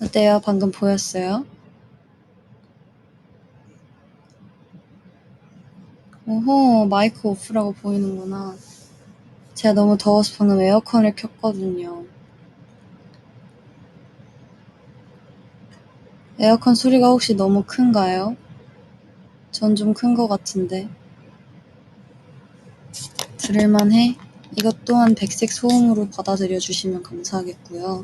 어때요? 방금 보였어요? 오호, 마이크 오프라고 보이는구나. 제가 너무 더워서 방금 에어컨을 켰거든요. 에어컨 소리가 혹시 너무 큰가요? 전 좀 큰 것 같은데. 들을만해? 이것 또한 백색 소음으로 받아들여 주시면 감사하겠고요.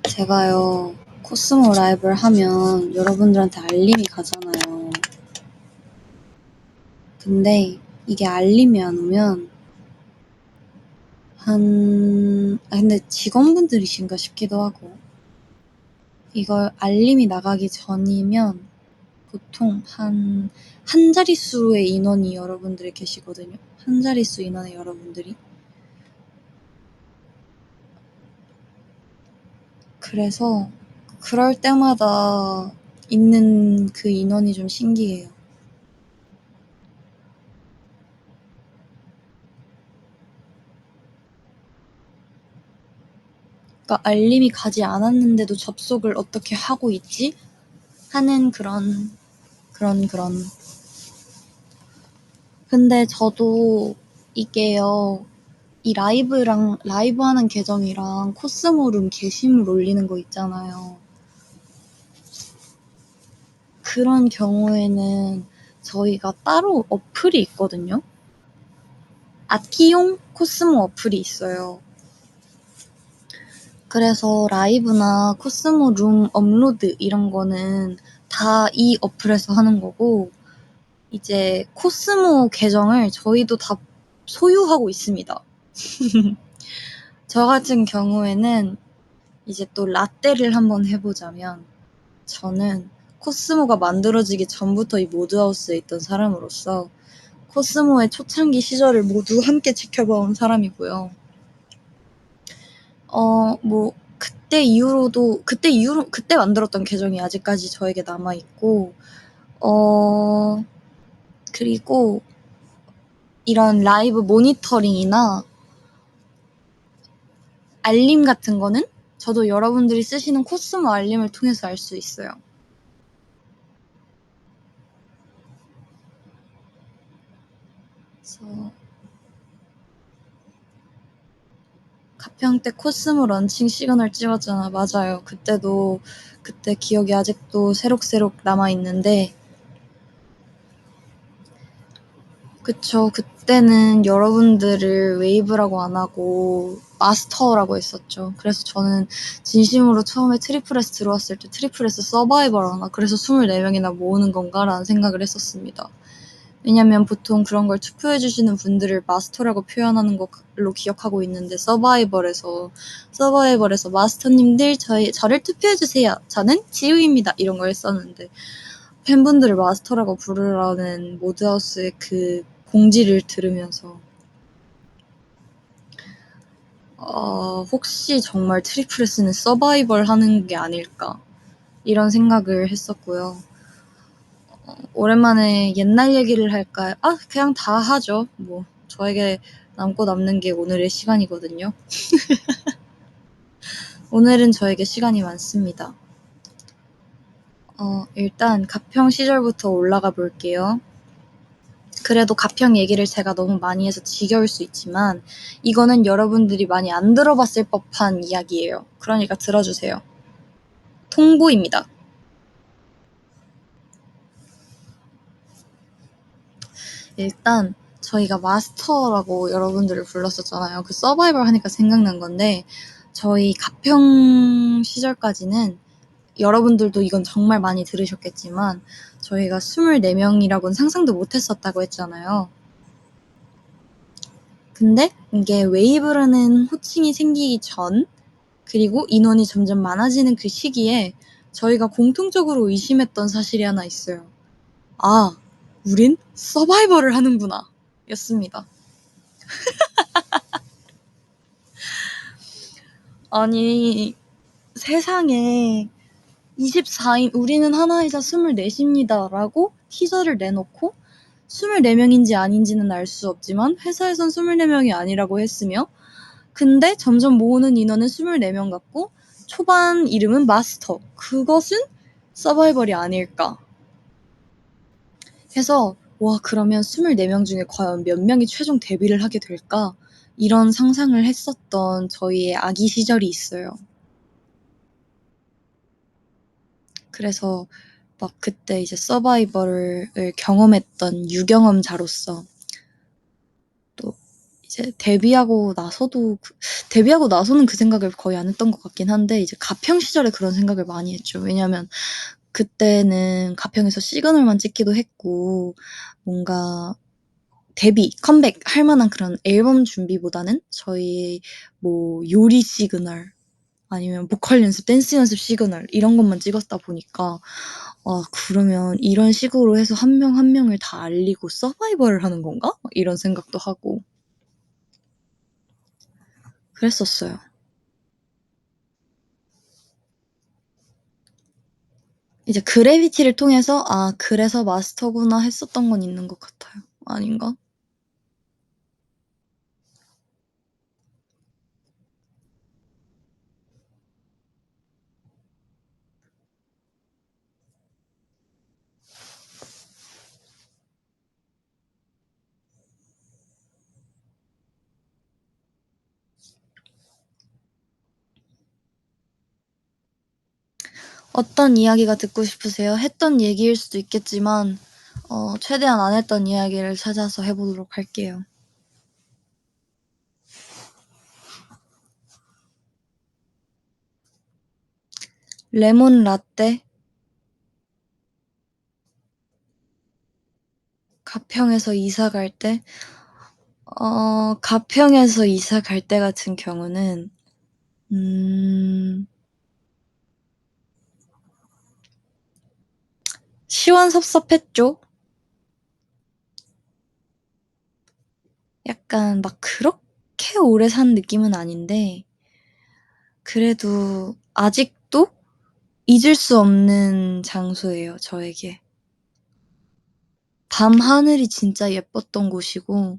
제가요, 코스모 라이브를 하면 여러분들한테 알림이 가잖아요. 근데 이게 알림이 안 오면 근데 직원분들이신가 싶기도 하고, 이걸 알림이 나가기 전이면 보통 한 자릿수의 인원이 여러분들이 계시거든요. 한 자릿수 인원의 여러분들이. 그래서 그럴 때마다 있는 그 인원이 좀 신기해요. 그러니까 알림이 가지 않았는데도 접속을 어떻게 하고 있지? 하는 그런. 근데 저도 이게요, 이 라이브 하는 계정이랑 코스모룸 게시물 올리는 거 있잖아요. 그런 경우에는 저희가 따로 어플이 있거든요. 아티용 코스모 어플이 있어요. 그래서 라이브나 코스모 룸 업로드 이런 거는 다 이 어플에서 하는 거고, 이제 코스모 계정을 저희도 다 소유하고 있습니다. 저 같은 경우에는 이제 또 라떼를 한번 해보자면, 저는 코스모가 만들어지기 전부터 이 모드하우스에 있던 사람으로서 코스모의 초창기 시절을 모두 함께 지켜봐온 사람이고요. 그때 만들었던 계정이 아직까지 저에게 남아있고, 그리고 이런 라이브 모니터링이나 알림 같은 거는 저도 여러분들이 쓰시는 코스모 알림을 통해서 알 수 있어요. 그래서 가평 때 코스모 런칭 시그널 찍었잖아. 맞아요. 그때 기억이 아직도 새록새록 남아있는데, 그쵸. 그때는 여러분들을 웨이브라고 안 하고 마스터라고 했었죠. 그래서 저는 진심으로 처음에 트리플S 들어왔을 때 트리플S 서바이벌 하나, 그래서 24명이나 모으는 건가라는 생각을 했었습니다. 왜냐면 보통 그런 걸 투표해주시는 분들을 마스터라고 표현하는 걸로 기억하고 있는데, 서바이벌에서 마스터님들 저를 투표해주세요. 저는 지우입니다. 이런 걸 했었는데, 팬분들을 마스터라고 부르라는 모드하우스의 그 공지를 들으면서 혹시 정말 트리플스는 서바이벌 하는 게 아닐까, 이런 생각을 했었고요. 오랜만에 옛날 얘기를 할까요? 그냥 다 하죠. 저에게 남고 남는 게 오늘의 시간이거든요. 오늘은 저에게 시간이 많습니다. 일단 가평 시절부터 올라가 볼게요. 그래도 가평 얘기를 제가 너무 많이 해서 지겨울 수 있지만, 이거는 여러분들이 많이 안 들어봤을 법한 이야기예요. 그러니까 들어주세요. 통보입니다. 일단 저희가 마스터라고 여러분들을 불렀었잖아요. 그 서바이벌 하니까 생각난 건데, 저희 가평 시절까지는 여러분들도 이건 정말 많이 들으셨겠지만 저희가 24명이라고는 상상도 못했었다고 했잖아요. 근데 이게 웨이브라는 호칭이 생기기 전, 그리고 인원이 점점 많아지는 그 시기에 저희가 공통적으로 의심했던 사실이 하나 있어요. 우린 서바이벌을 하는구나 였습니다. 아니, 세상에 24인, 우리는 하나이자 24입니다 라고 티저를 내놓고 24명인지 아닌지는 알 수 없지만 회사에선 24명이 아니라고 했으며, 근데 점점 모으는 인원은 24명 같고 초반 이름은 마스터. 그것은 서바이벌이 아닐까 해서 와 그러면 24명 중에 과연 몇 명이 최종 데뷔를 하게 될까? 이런 상상을 했었던 저희의 아기 시절이 있어요. 그래서 막 그때 이제 서바이벌을 경험했던 유경험자로서 또 이제 데뷔하고 나서는 그 생각을 거의 안 했던 것 같긴 한데 이제 가평 시절에 그런 생각을 많이 했죠. 왜냐면 그때는 가평에서 시그널만 찍기도 했고 뭔가 데뷔, 컴백 할 만한 그런 앨범 준비보다는 저희 뭐 요리 시그널 아니면 보컬 연습, 댄스 연습 시그널 이런 것만 찍었다 보니까 그러면 이런 식으로 해서 한 명 한 명을 다 알리고 서바이벌을 하는 건가? 이런 생각도 하고 그랬었어요. 이제 그래비티를 통해서 그래서 마스터구나 했었던 건 있는 것 같아요. 아닌가? 어떤 이야기가 듣고 싶으세요? 했던 얘기일 수도 있겠지만 최대한 안 했던 이야기를 찾아서 해보도록 할게요. 레몬 라떼 가평에서 이사 갈 때? 가평에서 이사 갈 때 같은 경우는 시원섭섭했죠? 약간 막 그렇게 오래 산 느낌은 아닌데 그래도 아직도 잊을 수 없는 장소예요, 저에게. 밤 하늘이 진짜 예뻤던 곳이고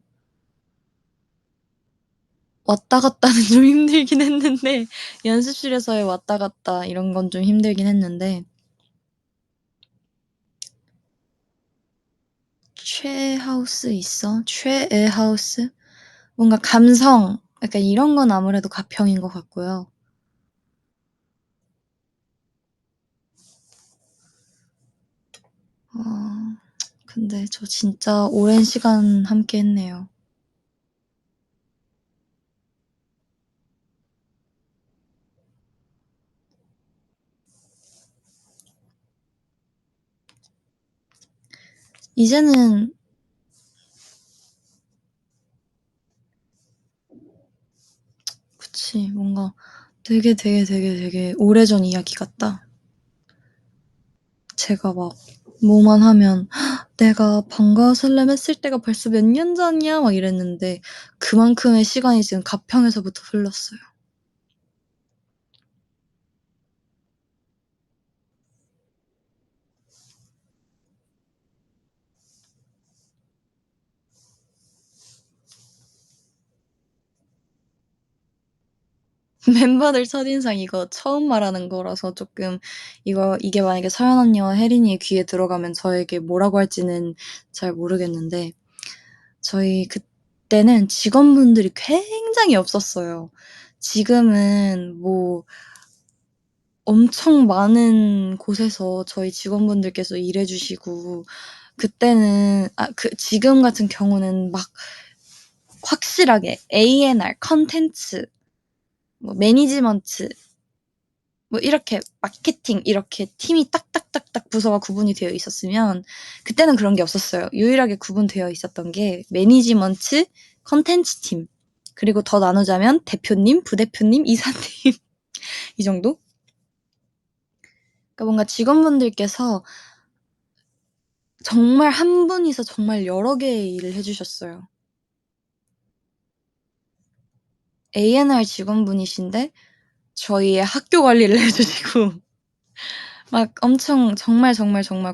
왔다 갔다는 좀 힘들긴 했는데 연습실에서의 왔다 갔다 이런 건 좀 힘들긴 했는데 최하우스 있어? 최애 하우스? 뭔가 감성 약간 이런 건 아무래도 가평인 것 같고요. 근데 저 진짜 오랜 시간 함께 했네요. 이제는 그치 뭔가 되게 오래전 이야기 같다. 제가 막 뭐만 하면 "내가 방과후 설렘 했을 때가 벌써 몇 년 전이야." 막 이랬는데 그만큼의 시간이 지금 가평에서부터 흘렀어요. 멤버들 첫인상 이거 처음 말하는 거라서 쪼끔 이게 만약에 서연 언니와 혜린이의 귀에 들어가면 저에게 뭐라고 할지는 잘 모르겠는데 저희 그때는 직원분들이 굉장히 없었어요. 지금은 뭐 엄청 많은 곳에서 저희 직원분들께서 일해 주시고 그때는 지금 같은 경우는 막 확실하게 A&R, 컨텐츠, 뭐 매니지먼트 뭐 이렇게 마케팅 이렇게 팀이 딱딱딱딱 부서가 구분이 되어 있었으면 그때는 그런 게 없었어요. 유일하게 구분되어 있었던 게 매니지먼트, 컨텐츠 팀 그리고 더 나누자면 대표님, 부대표님, 이사님 이 정도? 그러니까 뭔가 직원분들께서 정말 한 분이서 정말 여러 개의 일을 해 주셨어요. A&R 직원분이신데 저희의 학교 관리를 해 주시고 막 엄청 정말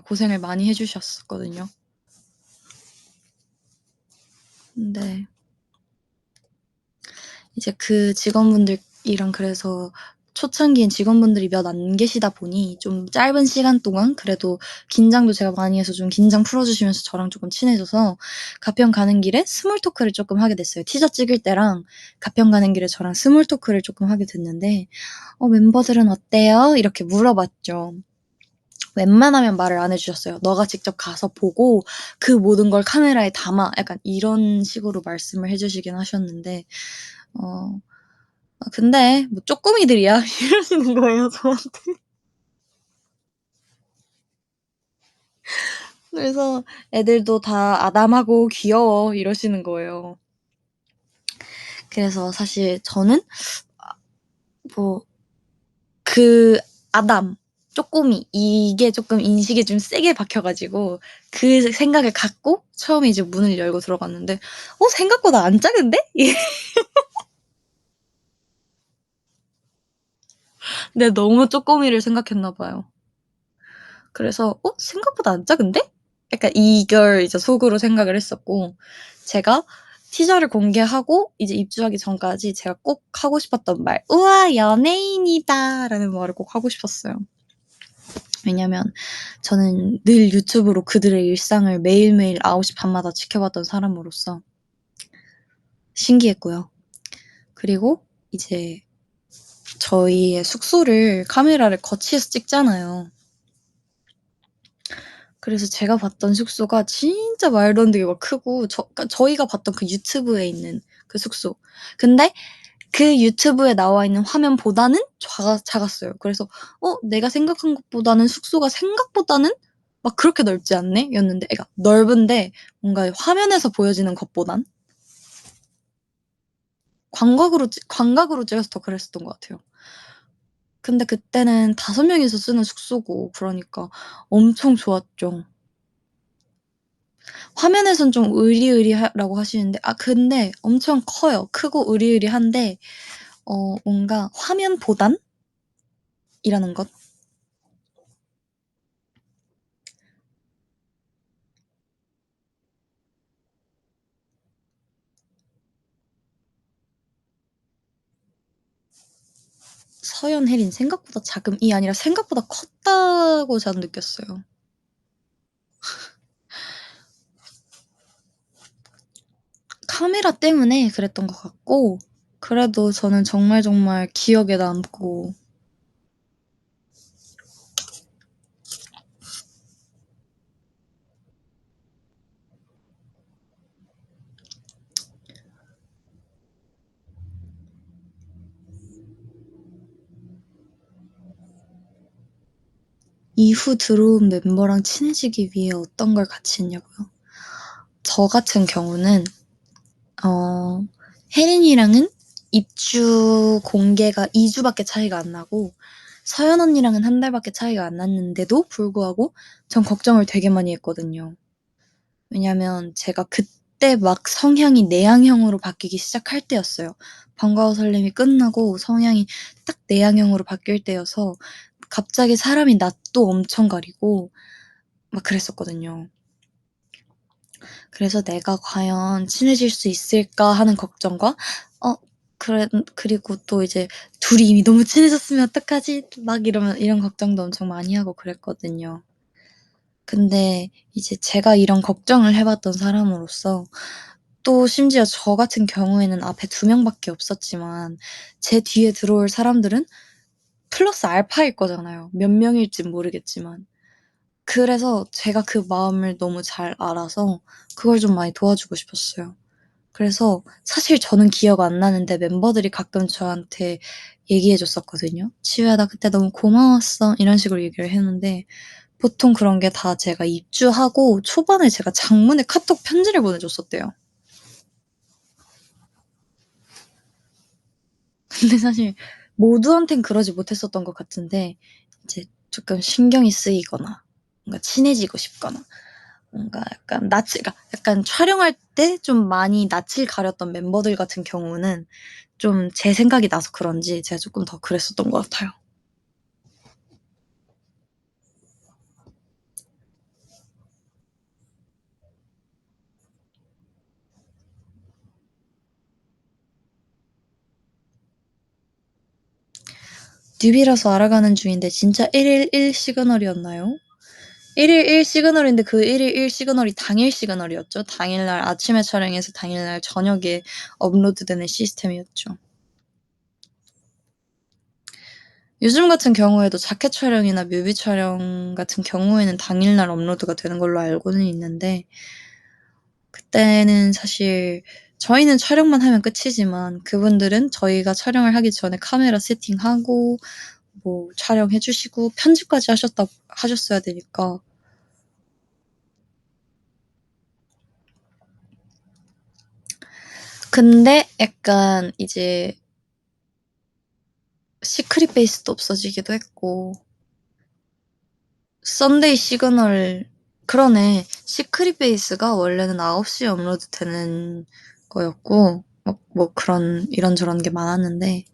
고생을 많이 해 주셨었거든요. 근데 이제 그 직원분들이랑 그래서 초창기엔 직원분들이 몇 안 계시다 보니 좀 짧은 시간 동안 그래도 긴장도 제가 많이 해서 좀 긴장 풀어 주시면서 저랑 쪼끔 친해져서 가평 가는 길에 스몰 토크를 쪼끔 하게 됐어요. 티저 찍을 때랑 가평 가는 길에 저랑 스몰 토크를 쪼끔 하게 됐는데 "멤버들은 어때요?" 이렇게 물어봤죠. 웬만하면 말을 안 해 주셨어요. "너가 직접 가서 보고 그 모든 걸 카메라에 담아." 약간 이런 식으로 말씀을 해 주시긴 하셨는데 어 근데 뭐 "쪼꼬미들이야." 이러시는 거예요, 저한테. 그래서 "애들도 다 아담하고 귀여워." 이러시는 거예요. 그래서 사실 저는 뭐 그 아담, 쪼꼬미 이게 쪼끔 인식이 좀 세게 박혀 가지고 그 생각을 갖고 처음에 이제 문을 열고 들어갔는데 생각보다 안 작은데?" 네, 너무 쪼꼬미를 생각했나 봐요. 그래서 생각보다 안 작은데?' 약간 이걸 이제 속으로 생각을 했었고 제가 티저를 공개하고 이제 입주하기 전까지 제가 꼭 하고 싶었던 말 "우와 연예인이다."라는 말을 꼭 하고 싶었어요. 왜냐면 저는 늘 유튜브로 그들의 일상을 매일매일 9시 반 마다 지켜봤던 사람으로서 신기했고요. 그리고 이제 저희의 숙소를 카메라를 거치해서 찍잖아요. 그래서 제가 봤던 숙소가 진짜 말도 안 되게 막 크고 그러니까 저희가 봤던 그 유튜브에 있는 그 숙소. 근데 그 유튜브에 나와 있는 화면보다는 작았어요. 그래서 '내가 생각한 것보다는 숙소가 생각보다는 막 그렇게 넓지 않네.' 였는데 그러니까 넓은데 뭔가 화면에서 보여지는 것보단 광각으로 찍어서 더 그랬었던 것 같아요. 근데 그때는 5명이서 쓰는 숙소고 그러니까 엄청 좋았죠. 화면에선 좀 으리으리하라고 하시는데 근데 엄청 커요. 크고 으리으리한데 뭔가 화면보단이라는 것? 서연, 혜린 생각보다 작음이 아니라 생각보다 컸다고 저는 느꼈어요. 카메라 때문에 그랬던 것 같고 그래도 저는 정말 정말 기억에 남고 이후 들어온 멤버랑 친해지기 위해 어떤 걸 같이 했냐고요? 저 같은 경우는 어 혜린이랑은 입주 공개가 2 주밖에 차이가 안 나고 서연 언니랑은 1 달밖에 차이가 안 났는데도 불구하고 전 걱정을 되게 많이 했거든요. 왜냐면 제가 그때 막 성향이 내향형으로 바뀌기 시작할 때였어요. 방과후 설렘이 끝나고 성향이 딱 내향형으로 바뀔 때여서 갑자기 사람이 낯도 엄청 가리고 막 그랬었거든요. 그래서 '내가 과연 친해질 수 있을까?' 하는 걱정과 어 그리고 또 이제 '둘이 이미 너무 친해졌으면 어떡하지?' 막 이런 걱정도 엄청 많이 하고 그랬거든요. 근데 이제 제가 이런 걱정을 해 봤던 사람으로서 또 심지어 저 같은 경우에는 앞에 2명밖에 없었지만 제 뒤에 들어올 사람들은 플러스 알파일 거잖아요. 몇 명일진 모르겠지만. 그래서 제가 그 마음을 너무 잘 알아서 그걸 좀 많이 도와주고 싶었어요. 그래서 사실 저는 기억 안 나는데 멤버들이 가끔 저한테 얘기해 줬었거든요. "지우야 나 그때 너무 고마웠어." 이런 식으로 얘기를 했는데 보통 그런 게 다 제가 입주하고 초반에 제가 장문의 카톡 편지를 보내줬었대요. 근데 사실 모두한텐 그러지 못했었던 것 같은데 이제 쪼끔 신경이 쓰이거나 뭔가 친해지고 싶거나 뭔가 약간 그러니까 약간 촬영할 때 좀 많이 낯을 가렸던 멤버들 같은 경우는 좀 제 생각이 나서 그런지 제가 쪼끔 더 그랬었던 것 같아요. 뉴비라서 알아가는 중인데 진짜 1일 1 시그널이었나요? 1일 1 시그널인데 그 1일 1 시그널이 당일 시그널이었죠. 당일날 아침에 촬영해서 당일날 저녁에 업로드되는 시스템이었죠. 요즘 같은 경우에도 자켓 촬영이나 뮤비 촬영 같은 경우에는 당일날 업로드가 되는 걸로 알고는 있는데 그때는 사실 저희는 촬영만 하면 끝이지만 그분들은 저희가 촬영을 하기 전에 카메라 세팅하고 뭐 촬영해 주시고 편집까지 하셨어야 되니까. 근데 약간 이제 시크릿 베이스도 없어지기도 했고 썬데이 시그널 그러네. 시크릿 베이스가 원래는 9시에 업로드 되는 거였고 뭐 그런 이런저런 게 많았는데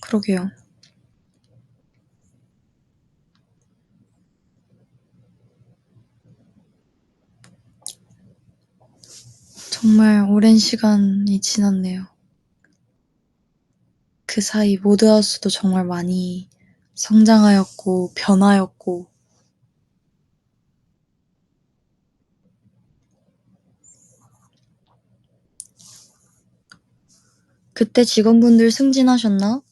그러게요. 정말 오랜 시간이 지났네요. 그 사이 모드하우스도 정말 많이 성장하였고 변하였고 그때 직원분들 승진하셨나?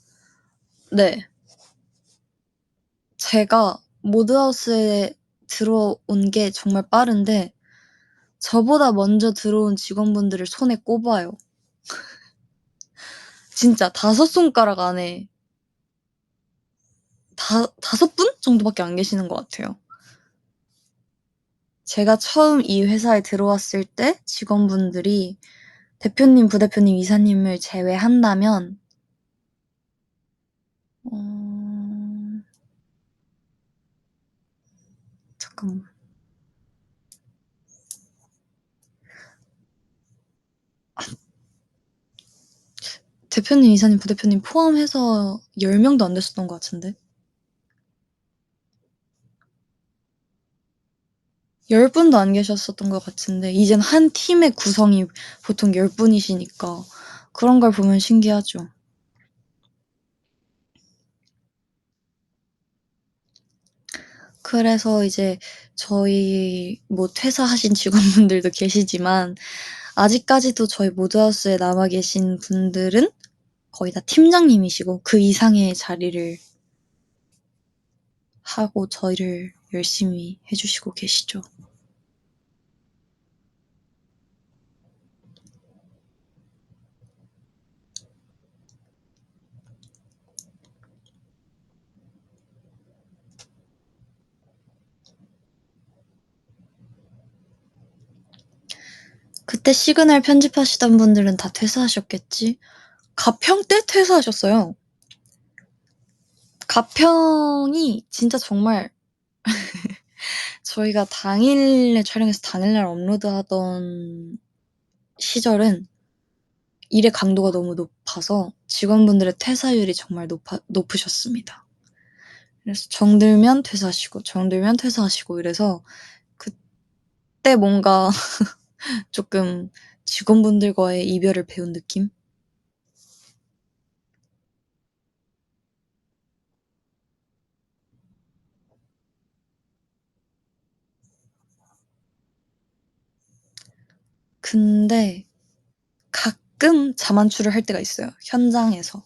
네. 제가 모드하우스에 들어온 게 정말 빠른데 저보다 먼저 들어온 직원분들을 손에 꼽아요. 진짜 5손가락 안에 5분 정도밖에 안 계시는 것 같아요. 제가 처음 이 회사에 들어왔을 때 직원분들이 대표님, 부대표님, 이사님을 제외한다면 어... 잠깐만. 대표님, 이사님, 부대표님 포함해서 10명도 안 됐었던 것 같은데? 10분도 안 계셨었던 것 같은데 이젠 한 팀의 구성이 보통 10분이시니까 그런 걸 보면 신기하죠. 그래서 이제 저희 뭐 퇴사하신 직원분들도 계시지만 아직까지도 저희 모드하우스에 남아 계신 분들은 거의 다 팀장님이시고 그 이상의 자리를 하고 저희를 열심히 해주시고 계시죠. 그때 시그널 편집하시던 분들은 다 퇴사하셨겠지? 가평 때 퇴사하셨어요. 가평이 진짜 정말 저희가 당일에 촬영해서 당일날 업로드하던 시절은 일의 강도가 너무 높아서 직원분들의 퇴사율이 정말 높으셨습니다. 그래서 정들면 퇴사하시고 정들면 퇴사하시고 이래서 그때 뭔가 조금 직원분들과의 이별을 배운 느낌? 근데 가끔 자만추를 할 때가 있어요. 현장에서.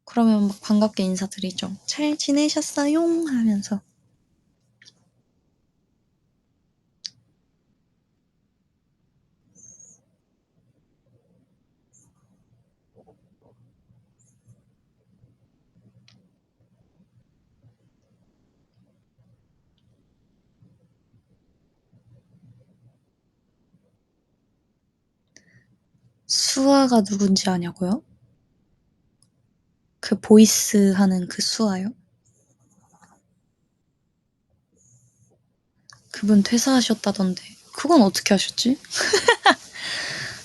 그러면 막 반갑게 인사드리죠. 잘 지내셨어요? 하면서. 수아가 누군지 아냐고요? 그 보이스 하는 그 수아요? 그분 퇴사하셨다던데. 그건 어떻게 하셨지?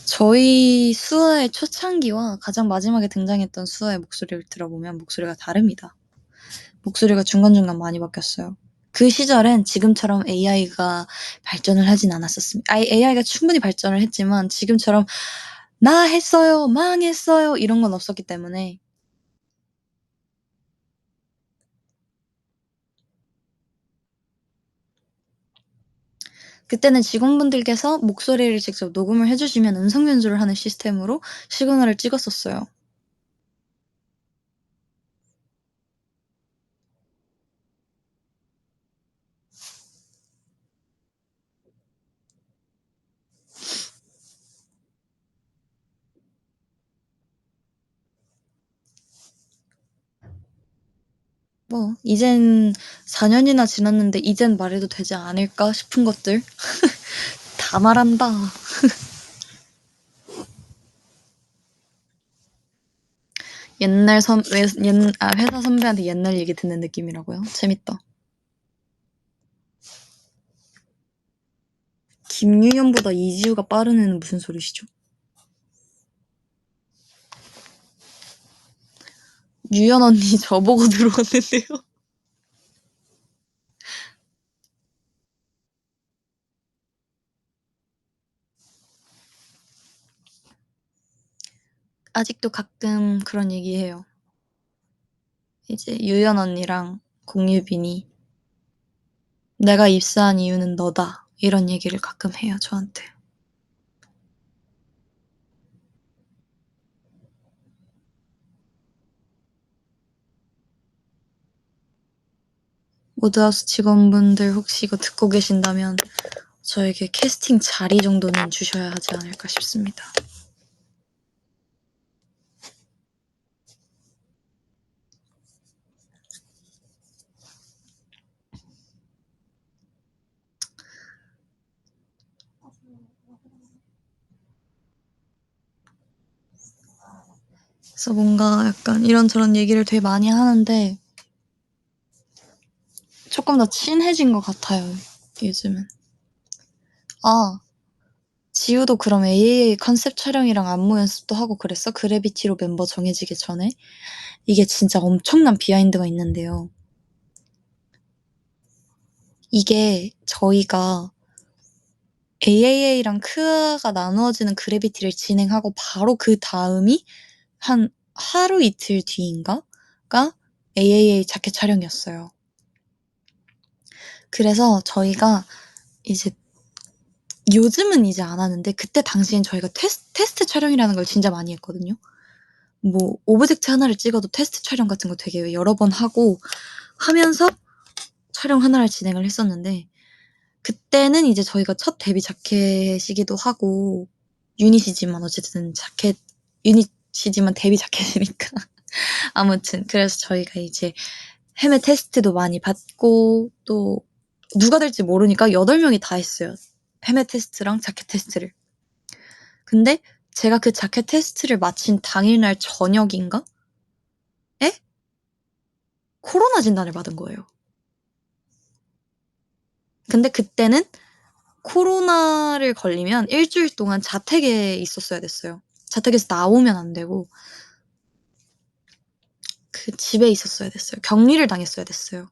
저희 수아의 초창기와 가장 마지막에 등장했던 수아의 목소리를 들어보면 목소리가 다릅니다. 목소리가 중간중간 많이 바뀌었어요. 그 시절엔 지금처럼 AI가 발전을 하진 않았었습니다. AI가 충분히 발전을 했지만 지금처럼 "나 했어요. 망했어요." 이런 건 없었기 때문에 그때는 직원분들께서 목소리를 직접 녹음을 해 주시면 음성 변조를 하는 시스템으로 시그널을 찍었었어요. 뭐 이젠 4 년이나 지났는데 이젠 말해도 되지 않을까 싶은 것들 다 말한다. 옛날 선 웨 옛 회사 선배한테 옛날 얘기 듣는 느낌이라고요? 재밌다. 김유연보다 이지우가 빠른 애는 무슨 소리시죠? 유연 언니 저보고 들어왔는데요. 아직도 가끔 그런 얘기해요. 이제 유연 언니랑 공유빈이 "내가 입사한 이유는 너다." 이런 얘기를 가끔 해요, 저한테. 모드하우스 직원분들 혹시 이거 듣고 계신다면 저에게 캐스팅 자리 정도는 주셔야 하지 않을까 싶습니다. 그래서 뭔가 약간 이런저런 얘기를 되게 많이 하는데 조금 더 친해진 것 같아요, 요즘은. 아, 지우도 그럼 AAA 컨셉 촬영이랑 안무 연습도 하고 그랬어? 그래비티로 멤버 정해지기 전에? 이게 진짜 엄청난 비하인드가 있는데요. 이게 저희가 AAA랑 크아가 나누어지는 그래비티를 진행하고 바로 그 다음이 한 하루 이틀 뒤인가가 AAA 자켓 촬영이었어요. 그래서 저희가 이제 요즘은 이제 안 하는데 그때 당시엔 저희가 테스트 촬영이라는 걸 진짜 많이 했거든요. 뭐 오브젝트 하나를 찍어도 테스트 촬영 같은 거 되게 여러 번 하고 하면서 촬영 하나를 진행을 했었는데 그때는 이제 저희가 첫 데뷔 자켓이기도 하고 유닛이지만 어쨌든 자켓 유닛이지만 데뷔 자켓이니까 아무튼 그래서 저희가 이제 헤매 테스트도 많이 받고 또 누가 될지 모르니까 8명이 다 했어요. 헤매 테스트랑 자켓 테스트를. 근데 제가 그 자켓 테스트를 마친 당일날 저녁인가? 에? 코로나 진단을 받은 거예요. 근데 그때는 코로나를 걸리면 일주일 동안 자택에 있었어야 됐어요. 자택에서 나오면 안 되고 그 집에 있었어야 됐어요. 격리를 당했어야 됐어요.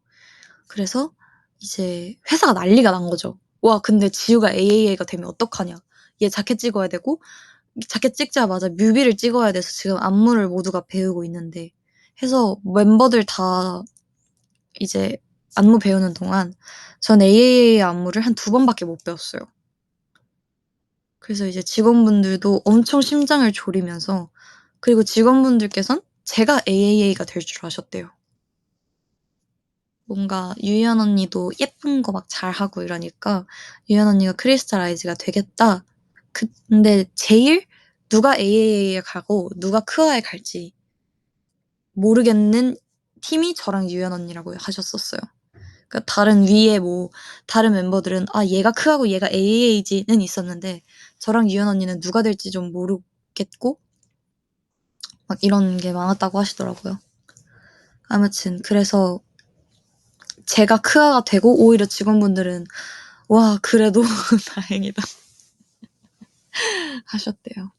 그래서 이제 회사가 난리가 난 거죠. 와, 근데 지우가 AAA가 되면 어떡하냐. 얘 자켓 찍어야 되고 자켓 찍자마자 뮤비를 찍어야 돼서 지금 안무를 모두가 배우고 있는데 해서 멤버들 다 이제 안무 배우는 동안 전 AAA 안무를 한 2번밖에 못 배웠어요. 그래서 이제 직원분들도 엄청 심장을 졸이면서 그리고 직원분들께선 제가 AAA가 될 줄 아셨대요. 뭔가 유연 언니도 예쁜 거 막 잘하고 이러니까 유연 언니가 크리스탈 아이즈가 되겠다. 근데 제일 누가 AAA에 가고 누가 크아에 갈지 모르겠는 팀이 저랑 유연 언니라고 하셨었어요. 그러니까 다른 위에 뭐 다른 멤버들은 아 얘가 크하고 얘가 AAA지는 있었는데 저랑 유연 언니는 누가 될지 좀 모르겠고 막 이런 게 많았다고 하시더라고요. 아무튼 그래서 제가 크아가 되고 오히려 직원분들은 "와 그래도 다행이다." 하셨대요.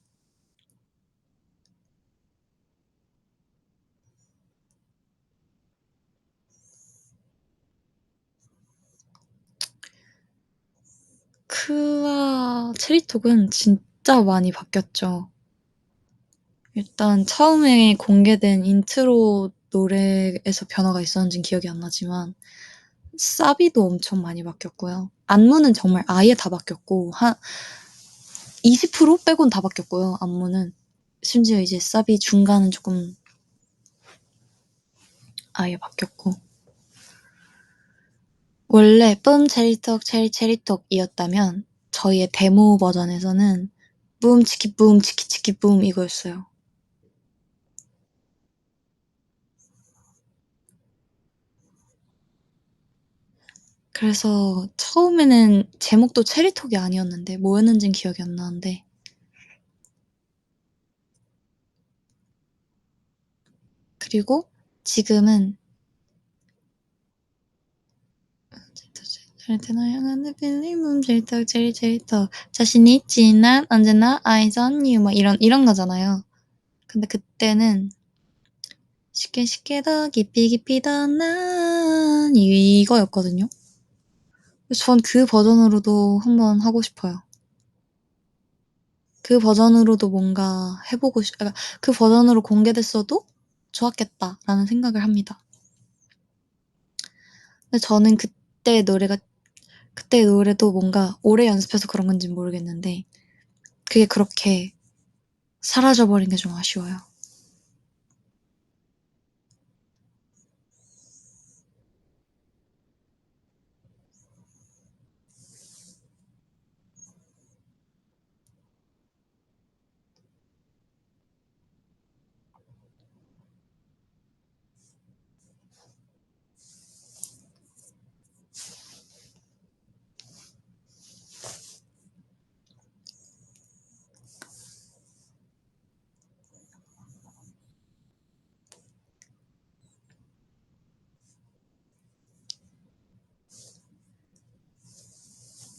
웨이브와 체리톡은 진짜 많이 바뀌었죠. 일단 처음에 공개된 인트로 노래에서 변화가 있었는진 기억이 안 나지만 사비도 엄청 많이 바뀌었고요. 안무는 정말 아예 다 바뀌었고 한 20% 빼곤 다 바뀌었고요. 안무는. 심지어 이제 사비 중간은 조금 아예 바뀌었고 원래 뿜 체리톡 체리 체리톡이었다면 저희의 데모 버전에서는 뿜 치키 뿜 치키 치키 뿜 이거였어요. 그래서 처음에는 제목도 체리톡이 아니었는데 뭐였는진 기억이 안 나는데 그리고 지금은 널 향하는 필름 찰떡 체리 찰떡 자신 있지 난 언제나 eyes on you 막 이런 거잖아요. 근데 그때는 쉽게 쉽게 더 깊이 깊이 더 난 이거였거든요. 전 그 버전으로도 한번 하고 싶어요. 그 버전으로도 뭔가 해보고 그러니까 그 버전으로 공개됐어도 좋았겠다라는 생각을 합니다. 근데 저는 그때 노래도 뭔가 오래 연습해서 그런 건지 모르겠는데 그게 그렇게 사라져버린 게 좀 아쉬워요.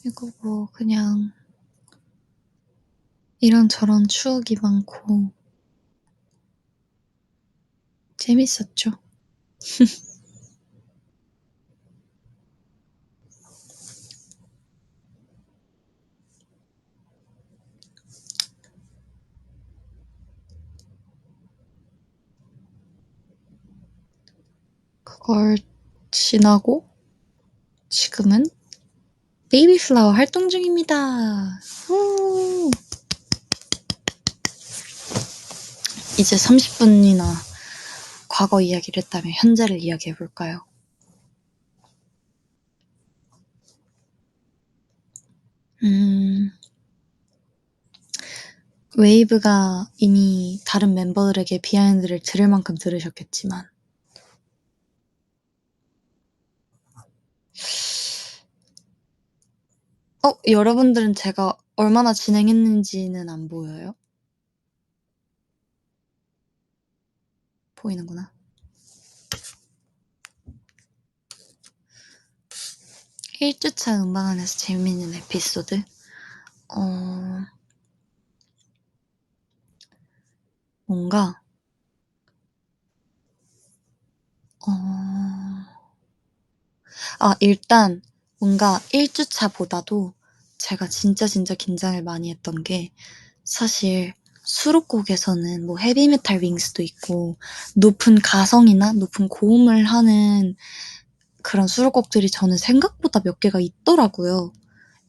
그리고 뭐 그냥 이런저런 추억이 많고 재밌었죠. 그걸 지나고 지금은 베이비 플라워 활동 중입니다. 후. 이제 30분이나 과거 이야기를 했다면 현재를 이야기해 볼까요? 웨이브가 이미 다른 멤버들에게 비하인드를 들을 만큼 들으셨겠지만 여러분들은 제가 얼마나 진행했는지는 안 보여요? 보이는구나. 1주차 음방안에서 재밌는 에피소드? 뭔가 일단 뭔가 1주차보다도 제가 진짜 긴장을 많이 했던 게 사실 수록곡에서는 뭐 헤비메탈 윙스도 있고 높은 가성이나 높은 고음을 하는 그런 수록곡들이 저는 생각보다 몇 개가 있더라고요.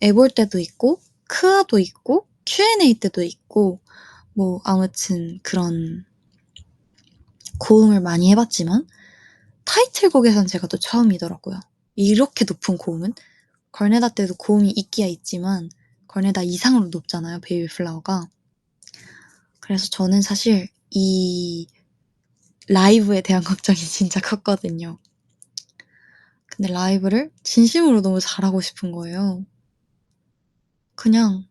애볼 때도 있고 크아도 있고 Q&A 때도 있고 뭐 아무튼 그런 고음을 많이 해봤지만 타이틀곡에선 제가 또 처음이더라고요. 이렇게 높은 고음은 걸네다 때도 고음이 있기야 있지만 걸네다 이상으로 높잖아요, 베이비 플라워가. 그래서 저는 사실 이 라이브에 대한 걱정이 진짜 컸거든요. 근데 라이브를 진심으로 너무 잘하고 싶은 거예요. 그냥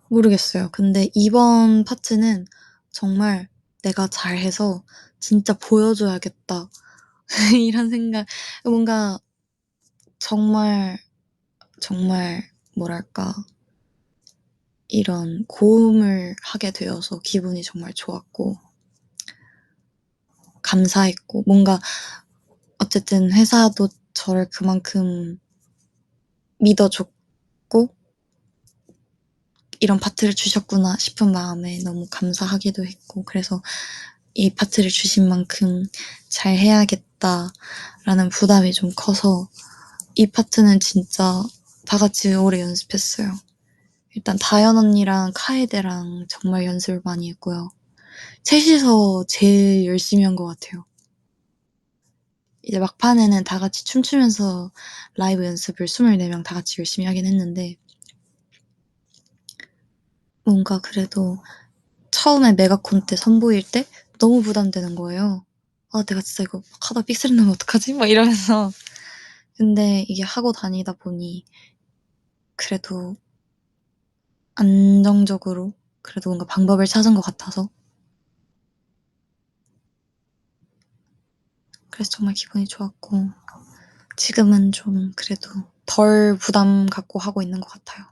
모르겠어요. 근데 이번 파트는 정말 '내가 잘해서 진짜 보여줘야겠다.' 이런 생각 뭔가 정말, 정말 뭐랄까 이런 고음을 하게 되어서 기분이 정말 좋았고 감사했고 뭔가 어쨌든 회사도 저를 그만큼 믿어줬고 이런 파트를 주셨구나 싶은 마음에 너무 감사하기도 했고 그래서 이 파트를 주신 만큼 잘 해야겠다라는 부담이 좀 커서 이 파트는 진짜 다 같이 오래 연습했어요. 일단 다현 언니랑 카에데랑 정말 연습을 많이 했고요. 셋이서 제일 열심히 한 것 같아요. 이제 막판에는 다 같이 춤추면서 라이브 연습을 24명 다 같이 열심히 하긴 했는데 뭔가 그래도 처음에 메가콘 때 선보일 때 너무 부담되는 거예요. 아, 내가 진짜 이거 막 하다 삑사리 나면 어떡하지? 막 이러면서. 근데 이게 하고 다니다 보니 그래도 안정적으로 그래도 뭔가 방법을 찾은 것 같아서 그래서 정말 기분이 좋았고 지금은 좀 그래도 덜 부담 갖고 하고 있는 것 같아요.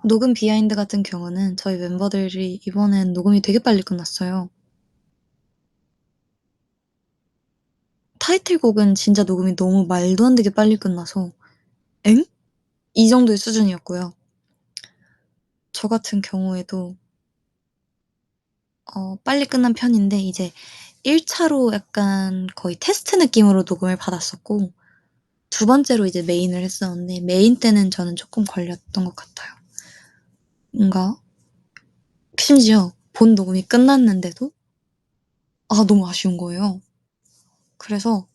녹음 비하인드 같은 경우는 저희 멤버들이 이번엔 녹음이 되게 빨리 끝났어요. 타이틀곡은 진짜 녹음이 너무 말도 안 되게 빨리 끝나서 엥? 이 정도의 수준이었고요. 저 같은 경우에도 빨리 끝난 편인데 이제 1차로 약간 거의 테스트 느낌으로 녹음을 받았었고 두 번째로 이제 메인을 했었는데 메인 때는 저는 조금 걸렸던 것 같아요. 뭔가 심지어 본 녹음이 끝났는데도 너무 아쉬운 거예요. 그래서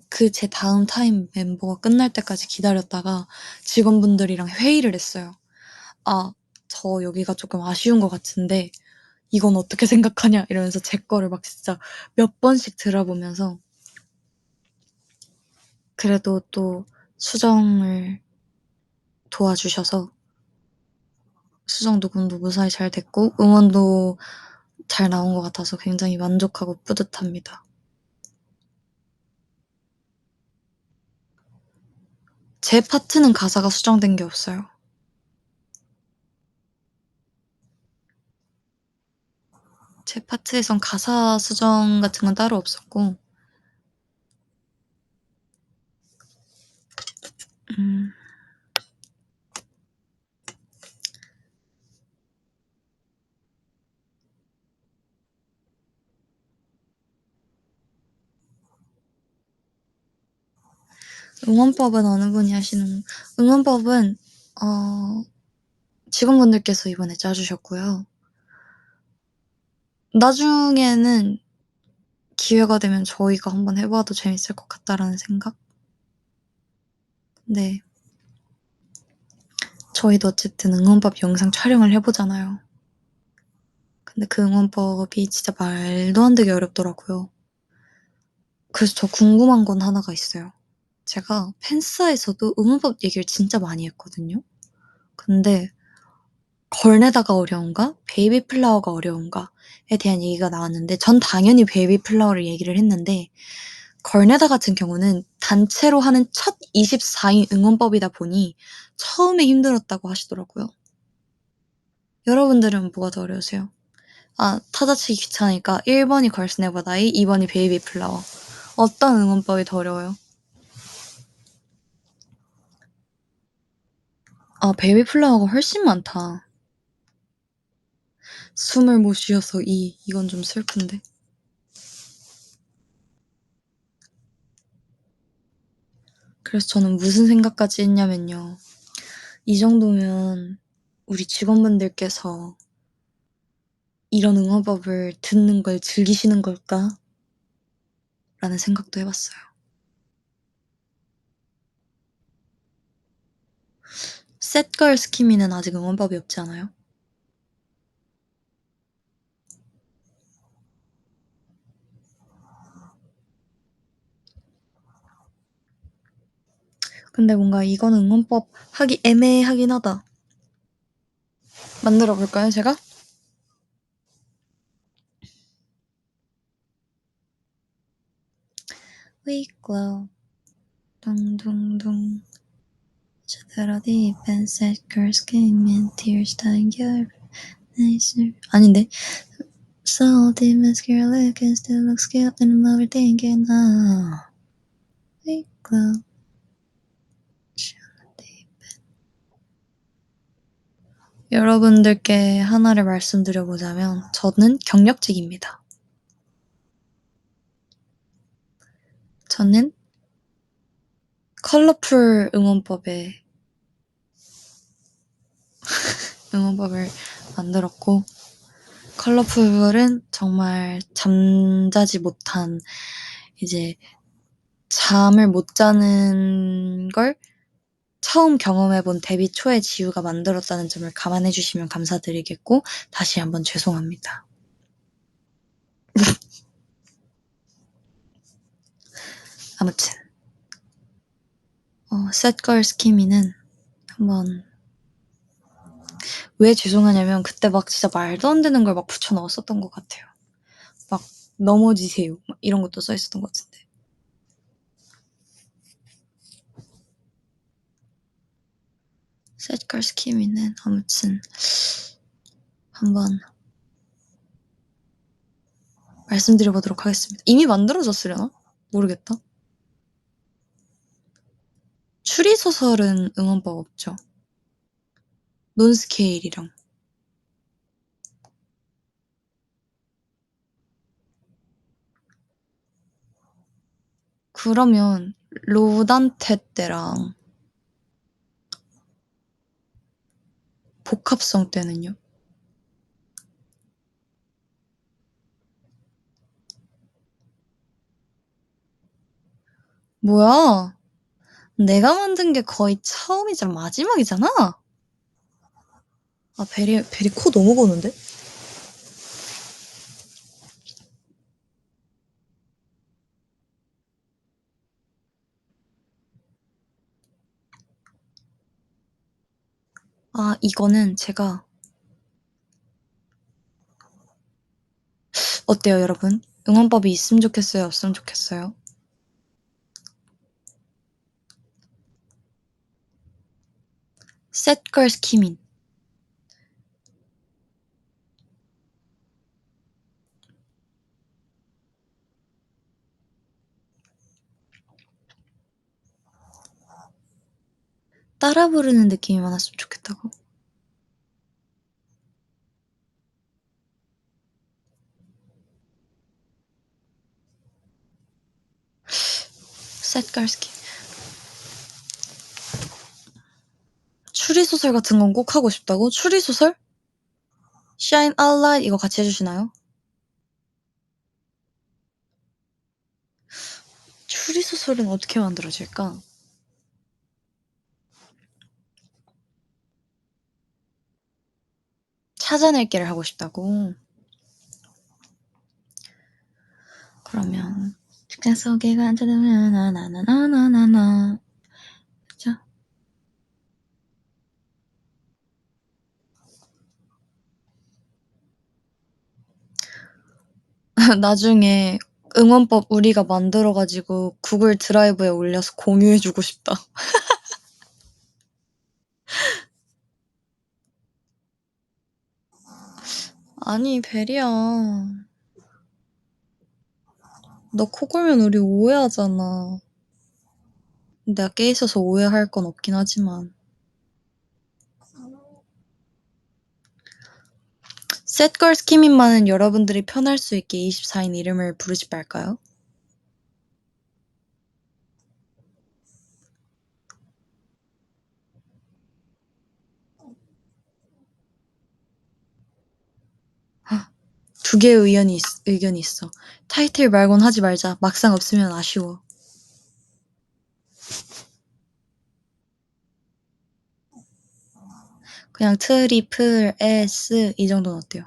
그 제 다음 타임 멤버가 끝날 때까지 기다렸다가 직원분들이랑 회의를 했어요. "아, 저 여기가 조금 아쉬운 것 같은데 이건 어떻게 생각하냐?" 이러면서 제 거를 막 진짜 몇 번씩 들어보면서 그래도 또 수정을 도와주셔서 수정 녹음도 무사히 잘 됐고 응원도 잘 나온 것 같아서 굉장히 만족하고 뿌듯합니다. 제 파트는 가사가 수정된 게 없어요. 제 파트에선 가사 수정 같은 건 따로 없었고 음. 응원법은 어느 분이 하시는 응원법은 직원분들께서 이번에 짜 주셨고요. 나중에는 기회가 되면 저희가 한번 해 봐도 재밌을 것 같다라는 생각? 네. 저희도 어쨌든 응원법 영상 촬영을 해 보잖아요. 근데 그 응원법이 진짜 말도 안 되게 어렵더라고요. 그래서 저 궁금한 건 하나가 있어요. 제가 팬싸에서도 응원법 얘기를 진짜 많이 했거든요. 근데 걸네다가 어려운가 베이비 플라워가 어려운가에 대한 얘기가 나왔는데 전 당연히 베이비 플라워를 얘기를 했는데 걸네다 같은 경우는 단체로 하는 첫 24인 응원법이다 보니 처음에 힘들었다고 하시더라고요. 여러분들은 뭐가 더 어려우세요? 타자치기 귀찮으니까 1번이 걸스 네버 다이, 2번이 베이비 플라워. 어떤 응원법이 더 어려워요? 베이비 플라워가 훨씬 많다. 숨을 못 쉬어서 이건 좀 슬픈데. 그래서 저는 무슨 생각까지 했냐면요. 이 정도면 우리 직원분들께서 이런 응원법을 듣는 걸 즐기시는 걸까? 라는 생각도 해봤어요. 셋걸 스키미는 아직 응원법이 없지 않아요? 근데 뭔가 이건 응원법 하기 애매하긴 하다. 만들어 볼까요, 제가? We glow. 둥둥둥. Through deep and sad girls came in tears dying your 아닌데 So deep mascara look and still looks cute and I'm overthinking we glow 여러분들께 하나를 말씀드려보자면 저는 경력직입니다. 저는 컬러풀 응원법을 만들었고 컬러풀은 정말 잠자지 못한 이제 잠을 못 자는 걸 처음 경험해본 데뷔 초의 지우가 만들었다는 점을 감안해 주시면 감사드리겠고 다시 한번 죄송합니다. 아무튼 셋걸 스키미는 한번 왜 죄송하냐면 그때 막 진짜 말도 안 되는 걸 막 붙여 넣었었던 것 같아요. 막 넘어지세요 막 이런 것도 써 있었던 것 같은데 셋걸 스키미는 아무튼 한번 말씀드려보도록 하겠습니다. 이미 만들어졌으려나? 모르겠다. 추리소설은 응원법 없죠. 논스케일이랑. 그러면 로단테 때랑 복합성 때는요? 뭐야? 내가 만든 게 거의 처음이자 마지막이잖아? 아, 베리 코 너무 고는데? 아, 이거는 제가 어때요, 여러분? 응원법이 있으면 좋겠어요, 없으면 좋겠어요? 셋걸 스키민. 따라 부르는 느낌이 많았으면 좋겠다고? 셋걸 스키민. 추리소설 같은 건 꼭 하고 싶다고? 추리소설? Shine a light 이거 같이 해주시나요? 추리소설은 어떻게 만들어질까? 찾아낼게를 하고 싶다고? 그러면 책장 속에 앉아두면 나나나나나나나 그쵸? 나중에 응원법 우리가 만들어가지고 구글 드라이브에 올려서 공유해주고 싶다. 아니 베리야 너 코 골면 우리 오해하잖아. 내가 깨 있어서 오해할 건 없긴 하지만 셋걸 스키민만은 여러분들이 편할 수 있게 24인 이름을 부르지 말까요? 두 개의 의견이 있어. 타이틀 말곤 하지 말자. 막상 없으면 아쉬워. 그냥 트리플 S 이 정도는 어때요?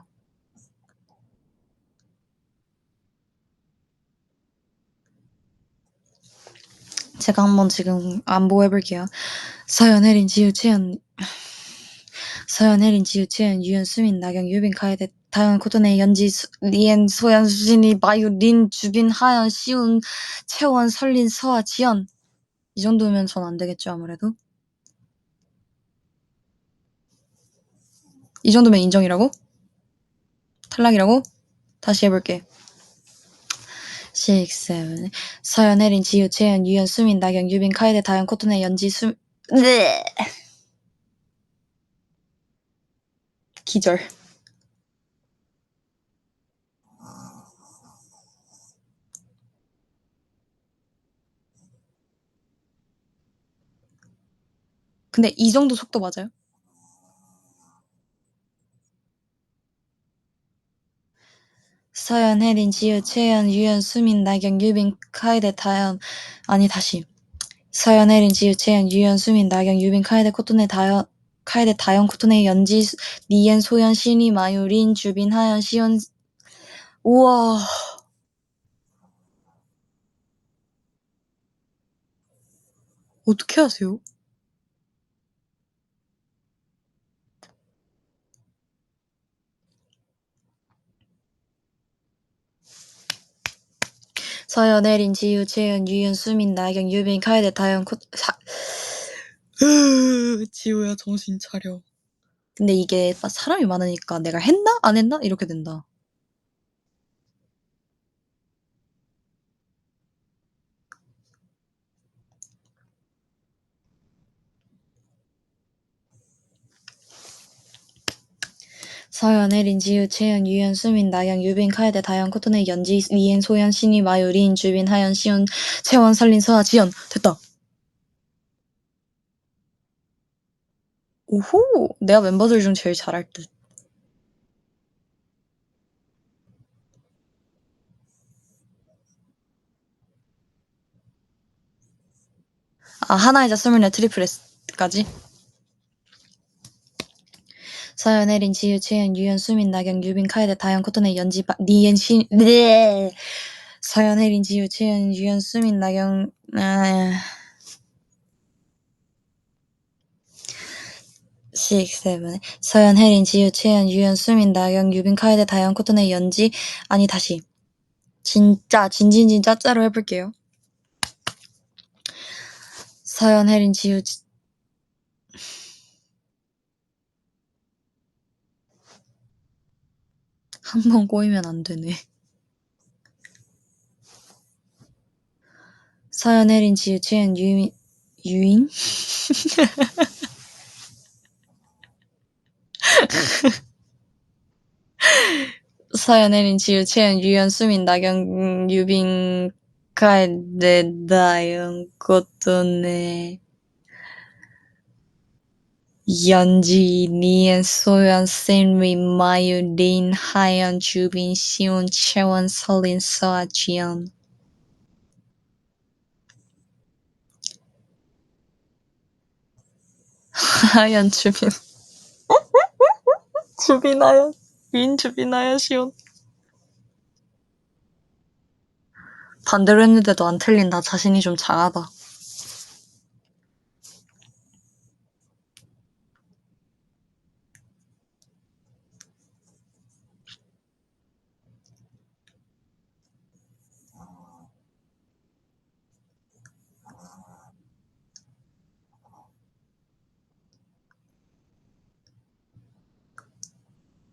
제가 한번 지금 안보해볼게요. 서연혜린, 지우채연, 유연, 수민, 나경, 유빈, 가야대, 다현, 코토네, 연지, 리엔, 소연, 수진이, 마유, 린, 주빈, 하연, 시운, 채원, 설린, 서아, 지연 이 정도면 전 안 되겠죠 아무래도? 이 정도면 인정이라고? 탈락이라고? 다시 해볼게. 6, 7. 서연, 혜린, 지유, 채연, 유연, 수민, 나경, 유빈, 카이데, 다현, 코토네, 연지, 네. 기절. 근데 이 정도 속도 맞아요? 서연, 혜린, 지유, 채연, 유연, 수민, 나경, 유빈, 카이데, 다현. 아니, 다시. 서연, 혜린, 지유, 채연, 유연, 수민, 나경, 유빈, 카이데, 코토네, 다현, 카이데, 다현, 코토네, 연지, 니엔, 소연, 신이, 마유, 린, 주빈, 하연, 시온. 우와. 어떻게 하세요? 서연, 혜린, 지유, 채연, 유연, 수민, 나경, 유빈, 카이데, 다현, 지우야 정신 차려. 근데 이게 사람이 많으니까 내가 했나? 안 했나? 이렇게 된다. 서연, 혜린, 지유, 채연, 유연, 수민, 나경, 유빈, 카이데, 다현, 코토네, 연지, 리엔, 소연, 신이, 마유, 린, 주빈, 하연, 시온, 채원, 설린, 서아, 지연. 됐다. 오호! 내가 멤버들 중 제일 잘할 듯. 아, 하나이자 스물네 트리플 S까지? 서연, 혜린, 지유, 채연, 유연, 수민, 나경, 유빈, 카이데, 다현, 코토네, 연지, 니엔, 신, 네. 서연, 혜린, 지유, 채연, 유연, 수민, 나경, 6, 7. 서연, 혜린, 지유, 채연, 유연, 수민, 나경, 유빈, 카이데, 다현, 코토네, 연지. 아니, 다시. 진짜, 진진진 짜짜로 해볼게요. 서연, 혜린, 지유, 한 번 꼬이면 안 되네. 서연, 혜린, 지유, 채연, 유인? 서연, 혜린, 지유, 채연, 유연, 수민, 나경, 유빈, 카이데, 다현, 코토네, 연지, 니엔, 소연, 셀미, 마유, 린, 하연, 주빈, 시온, 채원, 설린, 서아, 지연. 하연, 주빈. 주빈, 하연. 윈, 주빈, 하연, 시온. 반대로 했는데도 안 틀린다. 자신이 좀 강하다.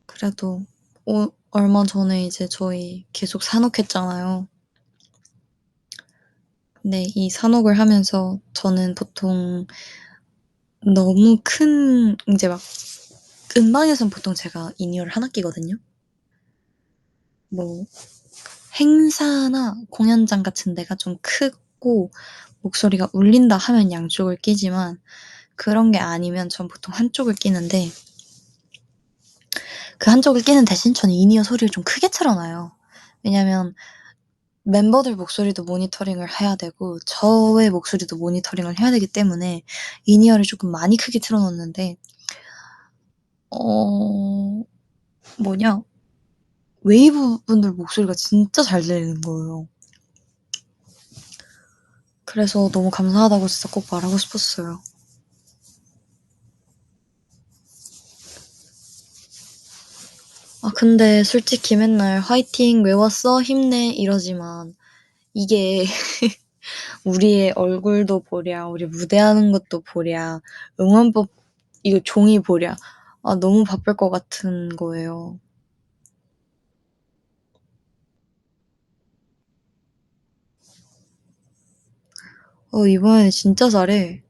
그래도 얼마 전에 이제 저희 계속 산옥했잖아요. 근데 이 산옥을 하면서 저는 보통 너무 큰 이제 막 음방에선 보통 제가 인이어를 하나 끼거든요. 뭐 행사나 공연장 같은 데가 좀 크고 목소리가 울린다 하면 양쪽을 끼지만 그런 게 아니면 전 보통 한쪽을 끼는데 그 한쪽을 끼는 대신 저는 인이어 소리를 좀 크게 틀어놔요. 왜냐면 멤버들 목소리도 모니터링을 해야 되고 저의 목소리도 모니터링을 해야 되기 때문에 인이어를 조금 많이 크게 틀어놓는데 뭐냐 웨이브 분들 목소리가 진짜 잘 들리는 거예요. 그래서 너무 감사하다고 진짜 꼭 말하고 싶었어요. 아 근데 솔직히 맨날 화이팅 외웠어 힘내 이러지만 이게 우리의 얼굴도 보랴 우리 무대하는 것도 보랴 응원법 이거 종이 보랴 너무 바쁠 것 같은 거예요. 이번에 진짜 잘해.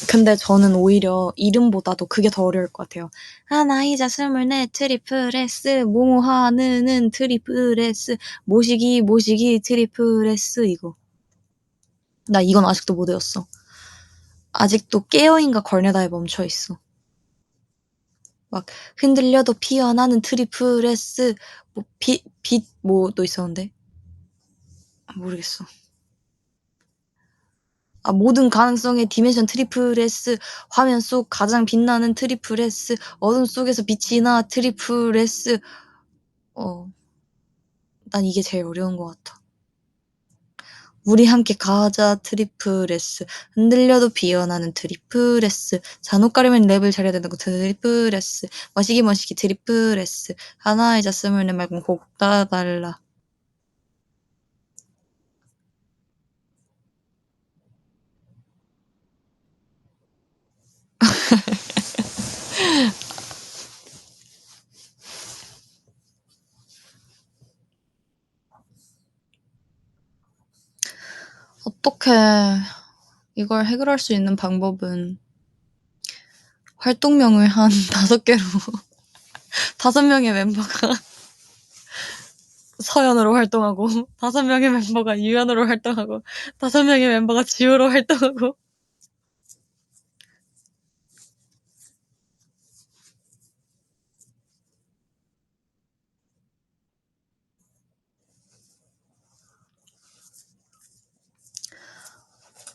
근데 저는 오히려 이름보다도 그게 더 어려울 것 같아요. 나이자 24 트리플 S 모하느는 트리플 S 모시기 트리플 S 이거. 나 이건 아직도 못 외웠어. 아직도 깨어인가 걸레다에 멈춰 있어. 막 흔들려도 피어나는 트리플 S 뭐또 있었는데 모르겠어. 모든 가능성의 디멘션 트리플 S 화면 속 가장 빛나는 트리플 S 어둠 속에서 빛이 나 트리플 S 난 이게 제일 어려운 것 같아. 우리 함께 가자 트리플 S 흔들려도 피어나는 트리플 S 잔혹가리면 랩을 잘해야 된다고 트리플 S 머시기 트리플 S 하나이자 24 말고 곡 따달라. 어떻게 이걸 해결할 수 있는 방법은 활동명을 한 5개로 5명의 멤버가 서연으로 활동하고 5명의 멤버가 유연으로 활동하고 5명의 멤버가 지우로 활동하고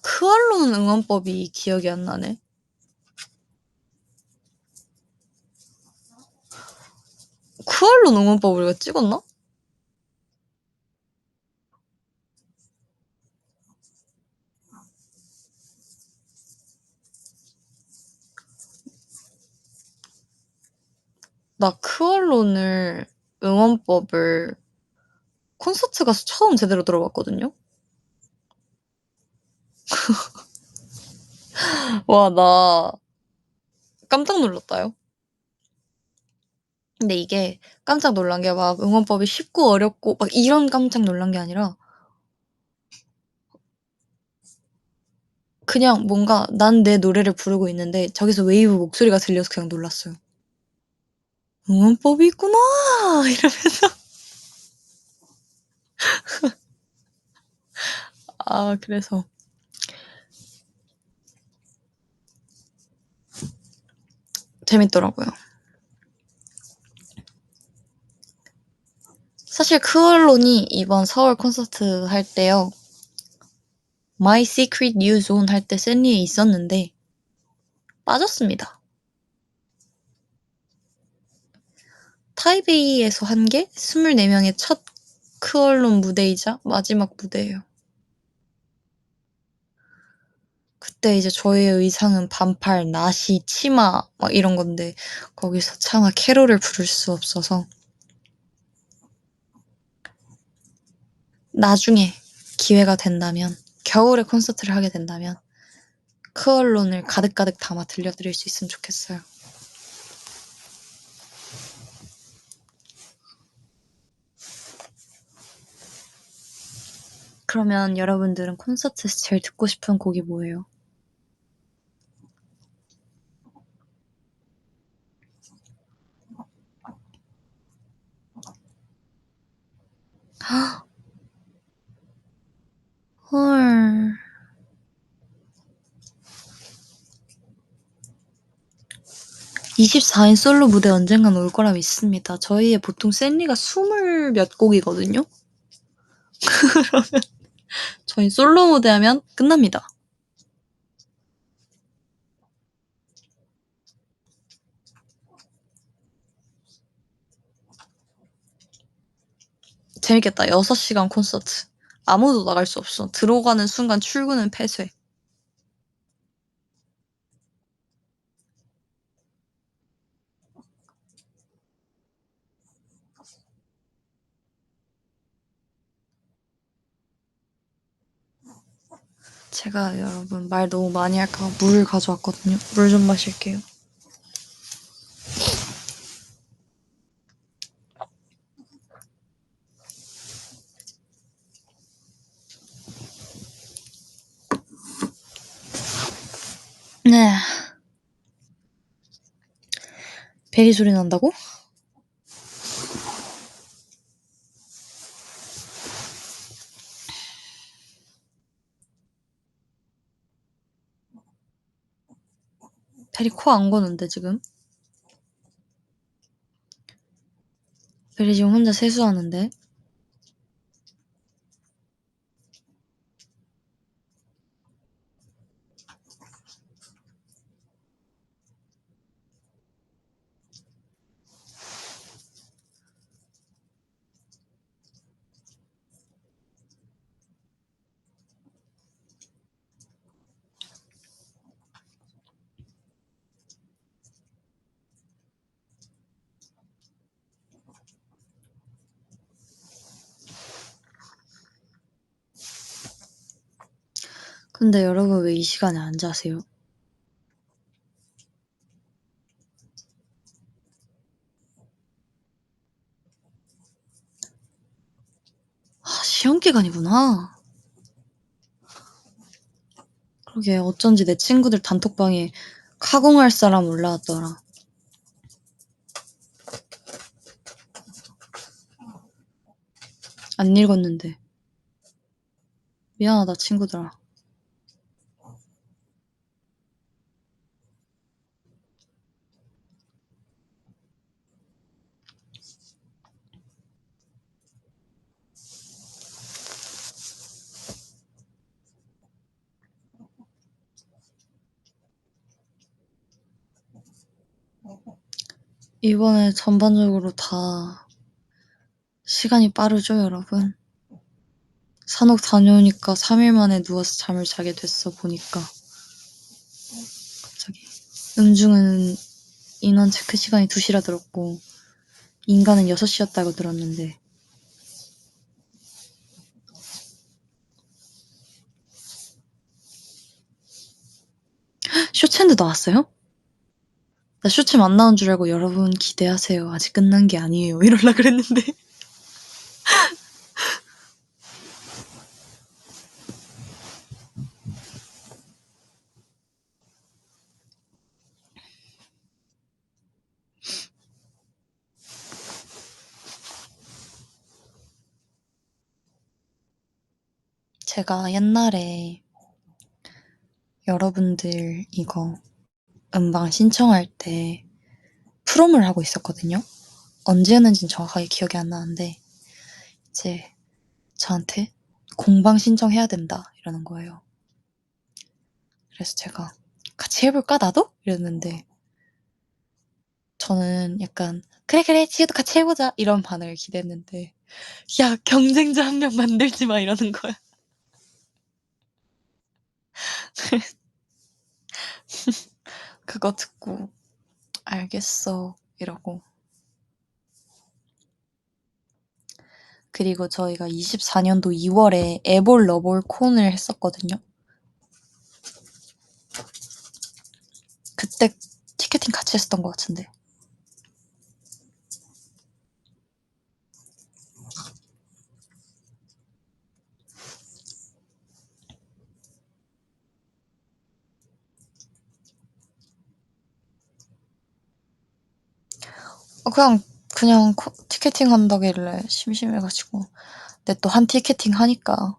크알론 응원법이 기억이 안 나네. 크알론 응원법 우리가 찍었나? 나 크알론을 응원법을 콘서트 가서 처음 제대로 들어봤거든요. 와, 나 깜짝 놀랐다요. 근데 이게 깜짝 놀란 게 막 응원법이 쉽고 어렵고 막 이런 깜짝 놀란 게 아니라 그냥 뭔가 난 내 노래를 부르고 있는데 저기서 웨이브 목소리가 들려서 그냥 놀랐어요. 응원법이 있구나 이러면서 그래서 재밌더라고요. 사실 크알론이 이번 서울 콘서트 할 때요. My Secret New Zone 할 때 샌리에 있었는데 빠졌습니다. 타이베이에서 한 게 24명의 첫 크얼론 무대이자 마지막 무대예요. 그때 이제 저희의 의상은 반팔, 나시, 치마 막 이런 건데 거기서 차마 캐롤을 부를 수 없어서 나중에 기회가 된다면 겨울에 콘서트를 하게 된다면 크얼론을 가득가득 담아 들려드릴 수 있으면 좋겠어요. 그러면 여러분들은 콘서트에서 제일 듣고 싶은 곡이 뭐예요? 헐. 24인 솔로 무대 언젠간 올 거라 믿습니다. 저희의 보통 샌리가 20 몇 곡이거든요. 그러면 저희 솔로 무대 하면 끝납니다. 재밌겠다. 6시간 콘서트. 아무도 나갈 수 없어. 들어가는 순간 출근은 폐쇄. 제가 여러분 말 너무 많이 할까 물 가져왔거든요. 물 좀 마실게요. 네. 베리 소리 난다고? 베리 코 안 고는데 지금? 베리 지금 혼자 세수하는데? 근데 여러분 왜 이 시간에 안 자세요? 시험 기간이구나. 그러게 어쩐지 내 친구들 단톡방에 카공할 사람 올라왔더라. 안 읽었는데. 미안하다 친구들아. 이번에 전반적으로 다 시간이 빠르죠 여러분? 산옥 다녀오니까 3일 만에 누워서 잠을 자게 됐어 보니까 갑자기 음중은 인원 체크 시간이 2시라 들었고 인간은 6시였다고 들었는데 쇼챔도 나왔어요? 나 쇼챔 안 나온 줄 알고 여러분 기대하세요 아직 끝난 게 아니에요 이럴라 그랬는데 제가 옛날에 여러분들 이거 음방 신청할 때 프롬을 하고 있었거든요. 언제였는지는 정확하게 기억이 안 나는데 이제 저한테 공방 신청해야 된다 이러는 거예요. 그래서 제가 같이 해볼까 나도? 이랬는데 저는 약간 그래 지혜도 같이 해보자 이런 반응을 기대했는데 야 경쟁자 한 명 만들지 마 이러는 거야. 그거 듣고 알겠어 이러고 그리고 저희가 24년도 2월에 에볼 러볼 콘을 했었거든요. 그때 티켓팅 같이 했었던 것 같은데 그냥 티켓팅 한다길래 심심해가지고 근데 또 한 티켓팅 하니까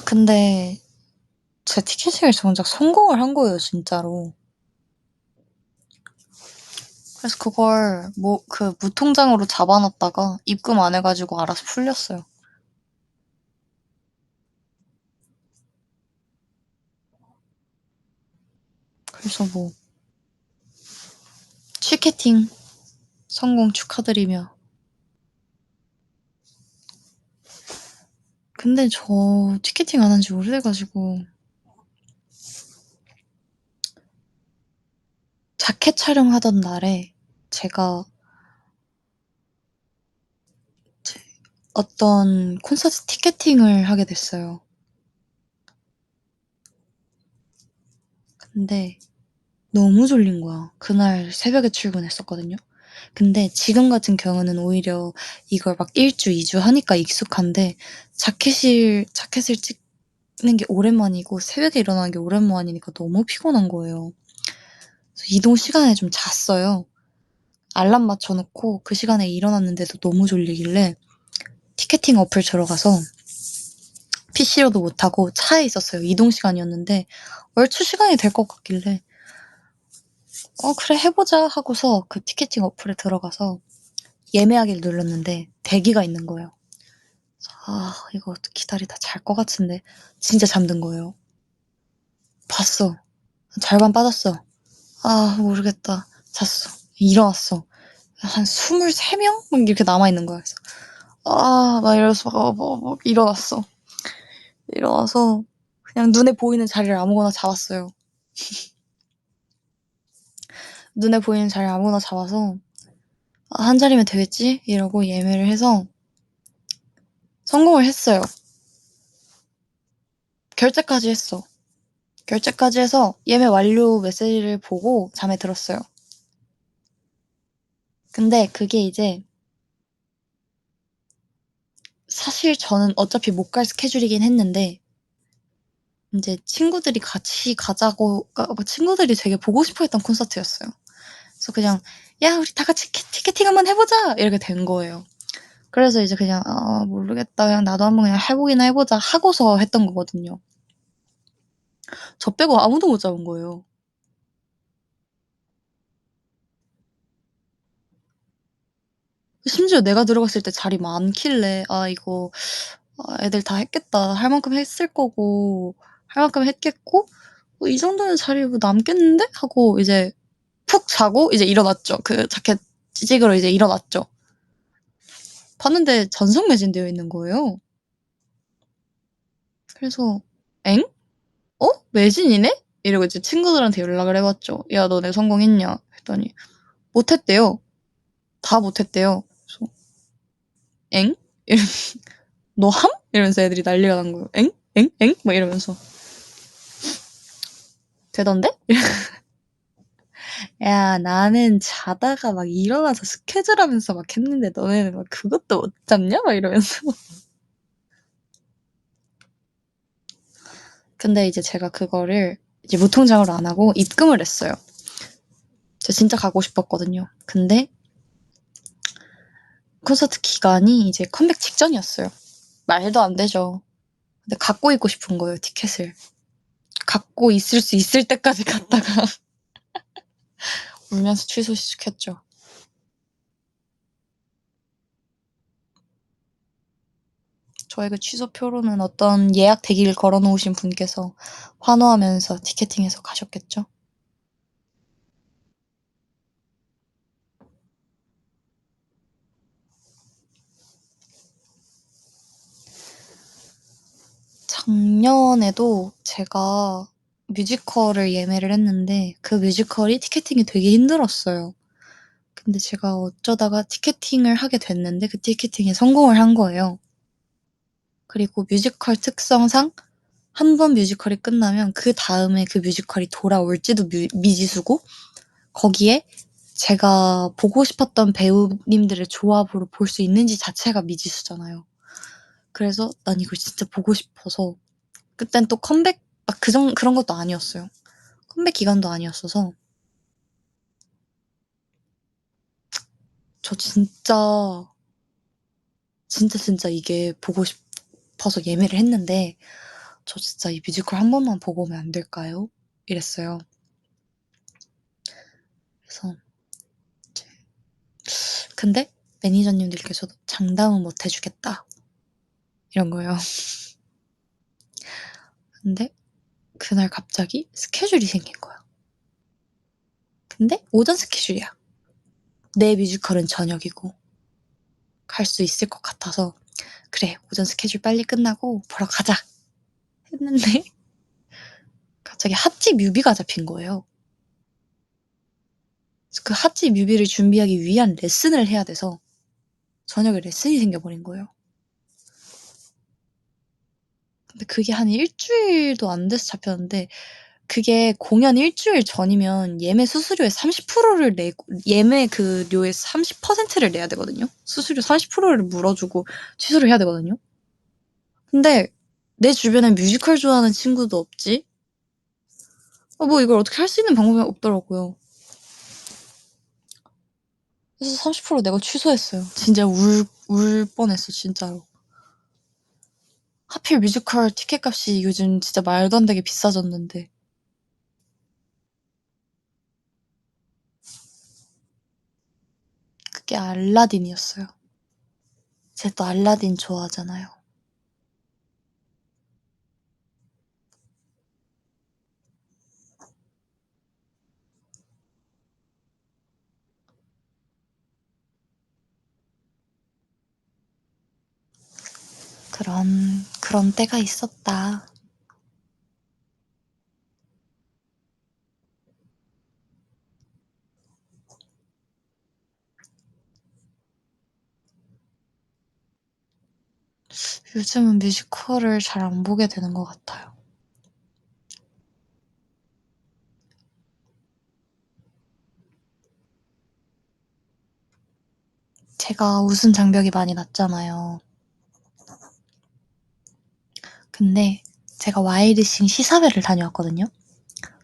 근데 제 티켓팅을 정작 성공을 한 거예요 진짜로. 그래서 그걸 무통장으로 잡아놨다가 입금 안 해가지고 알아서 풀렸어요. 그래서 티켓팅 성공 축하드리며 근데 저 티켓팅 안 한 지 오래돼가지고 자켓 촬영하던 날에 제가 어떤 콘서트 티켓팅을 하게 됐어요. 근데 너무 졸린 거야. 그날 새벽에 출근했었거든요. 근데 지금 같은 경우는 오히려 이걸 막 1주, 2주 하니까 익숙한데 자켓을 찍는 게 오랜만이고 새벽에 일어나는 게 오랜만이니까 너무 피곤한 거예요. 그래서 이동 시간에 좀 잤어요. 알람 맞춰 놓고 그 시간에 일어났는데도 너무 졸리길래 티켓팅 어플 들어가서 PC로도 못하고 차에 있었어요. 이동 시간이었는데 얼추 시간이 될 것 같길래 그래 해보자 하고서 그 티켓팅 어플에 들어가서 예매하기를 눌렀는데 대기가 있는 거예요. 이거 기다리다 잘 것 같은데 진짜 잠든 거예요. 봤어. 절반 빠졌어. 모르겠다. 잤어. 일어났어. 한 23명? 막 이렇게 남아있는 거야. 그래서 막 이래서 일어났어. 일어나서 그냥 눈에 보이는 자리를 아무거나 잡았어요. 눈에 보이는 자리를 아무거나 잡아서 한 자리면 되겠지? 이러고 예매를 해서 성공을 했어요. 결제까지 했어. 결제까지 해서 예매 완료 메시지를 보고 잠에 들었어요. 근데 그게 이제 사실 저는 어차피 못 갈 스케줄이긴 했는데 이제 친구들이 같이 가자고 친구들이 되게 보고 싶어 했던 콘서트였어요. 그래서 그냥 야 우리 다 같이 티켓팅 한번 해보자 이렇게 된 거예요. 그래서 이제 그냥 모르겠다 그냥 나도 한번 그냥 해보기나 해보자 하고서 했던 거거든요. 저 빼고 아무도 못 잡은 거예요. 심지어 내가 들어갔을 때 자리 많길래 이거 애들 다 했겠다. 할 만큼 했을 거고 할 만큼 했겠고 이 정도는 자리 뭐 남겠는데? 하고 이제 푹 자고 이제 일어났죠. 그 자켓 찍으러 이제 일어났죠. 봤는데 전성 매진되어 있는 거예요. 그래서 엥? 매진이네? 이러고 이제 친구들한테 연락을 해봤죠. 야 너네 성공했냐? 했더니 못했대요. 다 못했대요. 그래서 엥? 너 함? 이러면서 애들이 난리가 난 거예요. 엥? 엥? 엥? 막 이러면서 되던데? 야 나는 자다가 막 일어나서 스케줄 하면서 막 했는데 너네는 막 그것도 못 잡냐? 막 이러면서 근데 이제 제가 그거를 이제 무통장으로 안 하고 입금을 했어요. 저 진짜 가고 싶었거든요. 근데 콘서트 기간이 이제 컴백 직전이었어요. 말도 안 되죠. 근데 갖고 있고 싶은 거예요, 티켓을. 갖고 있을 수 있을 때까지 갔다가 울면서 취소시켰죠. 저의 그 취소표로는 어떤 예약 대기를 걸어놓으신 분께서 환호하면서 티켓팅해서 가셨겠죠. 작년에도 제가 뮤지컬을 예매를 했는데 그 뮤지컬이 티켓팅이 되게 힘들었어요. 근데 제가 어쩌다가 티켓팅을 하게 됐는데 그 티켓팅에 성공을 한 거예요. 그리고 뮤지컬 특성상 한 번 뮤지컬이 끝나면 그 다음에 그 뮤지컬이 돌아올지도 미지수고 거기에 제가 보고 싶었던 배우님들의 조합으로 볼 수 있는지 자체가 미지수잖아요. 그래서 난 이걸 진짜 보고 싶어서 그땐 또 컴백 그런 것도 아니었어요. 컴백 기간도 아니었어서 저 진짜 이게 보고 싶어서 예매를 했는데 저 진짜 이 뮤지컬 한 번만 보고 오면 안 될까요? 이랬어요. 그래서 근데 매니저님들께서도 장담은 못 해주겠다 이런 거예요. 근데 그날 갑자기 스케줄이 생긴 거야. 근데 오전 스케줄이야. 내 뮤지컬은 저녁이고 갈 수 있을 것 같아서 그래 오전 스케줄 빨리 끝나고 보러 가자 했는데 갑자기 핫집 뮤비가 잡힌 거예요. 그 핫집 뮤비를 준비하기 위한 레슨을 해야 돼서 저녁에 레슨이 생겨버린 거예요. 근데 그게 한 일주일도 안 돼서 잡혔는데 그게 공연 일주일 전이면 예매 수수료의 30%를 내고 예매 그 료의 30%를 내야 되거든요. 수수료 30%를 물어주고 취소를 해야 되거든요. 근데 내 주변에 뮤지컬 좋아하는 친구도 없지. 뭐 이걸 어떻게 할 수 있는 방법이 없더라고요. 그래서 30% 내고 취소했어요. 진짜 울 뻔했어, 진짜로. 하필 뮤지컬 티켓값이 요즘 진짜 말도 안 되게 비싸졌는데. 그게 알라딘이었어요. 제가 또 알라딘 좋아하잖아요. 그런 때가 있었다. 요즘은 뮤지컬을 잘 안 보게 되는 것 같아요. 제가 웃음 장벽이 많이 낮잖아요. 근데 제가 와이드싱 시사회를 다녀왔거든요.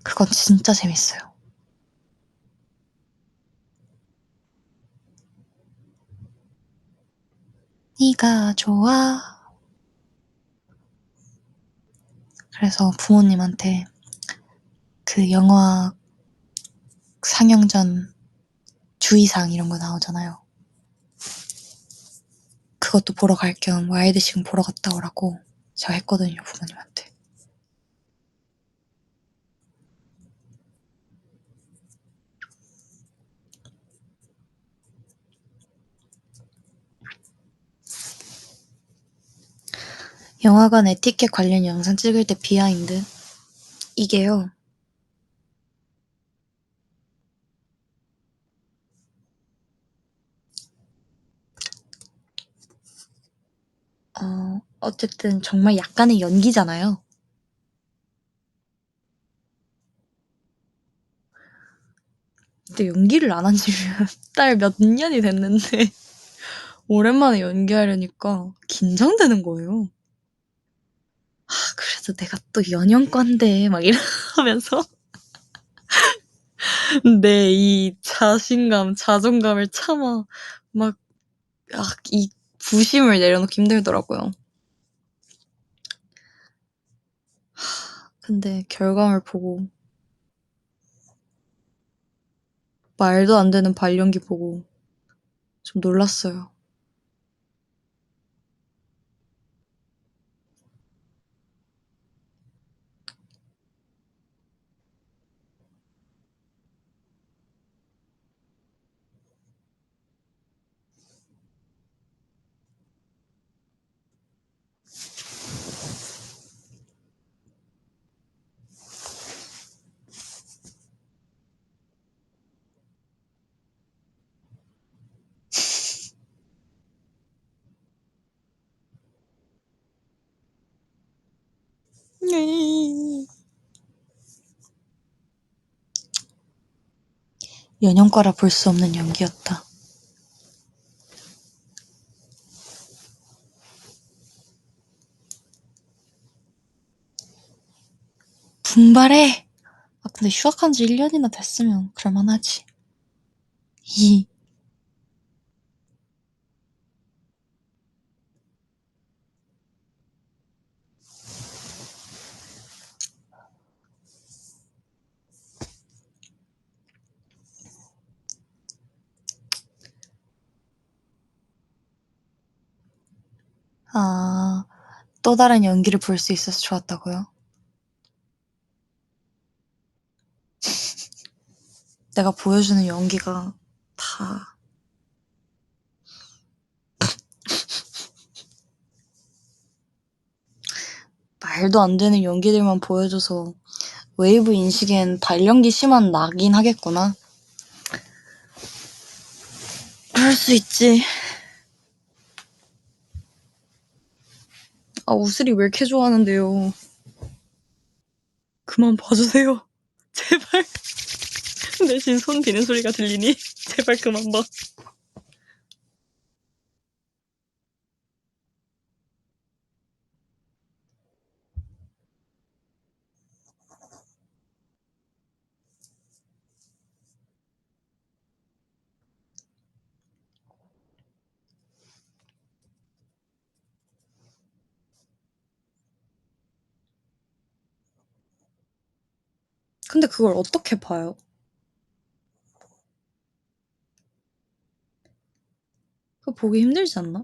그건 진짜 재밌어요. 네가 좋아. 그래서 부모님한테 그 영화 상영 전 주의사항 이런 거 나오잖아요. 그것도 보러 갈 겸 와이드싱 보러 갔다 오라고 제가 했거든요, 부모님한테. 영화관 에티켓 관련 영상 찍을 때 비하인드. 이게요. 어쨌든 정말 약간의 연기잖아요. 근데 연기를 안 한 지 몇 달, 몇 년이 됐는데 오랜만에 연기하려니까 긴장되는 거예요. 그래도 내가 또 연영과인데 막 이러면서 내 이 자신감, 자존감을 참아 막 이 부심을 내려놓기 힘들더라고요. 근데 결과물 보고 말도 안 되는 발연기 보고 좀 놀랐어요. 연영과라 볼 수 없는 연기였다. 분발해! 근데 휴학한 지 1년이나 됐으면 그럴만하지. 이 또 다른 연기를 볼 수 있어서 좋았다고요? 내가 보여주는 연기가 다 말도 안 되는 연기들만 보여줘서 웨이브 인식엔 발연기 심한 나긴 하겠구나. 그럴 수 있지. 아, 우슬이 왜 이렇게 좋아하는데요. 그만 봐주세요. 제발. 대신 손 비는 소리가 들리니 제발 그만 봐. 근데 그걸 어떻게 봐요? 그거 보기 힘들지 않나?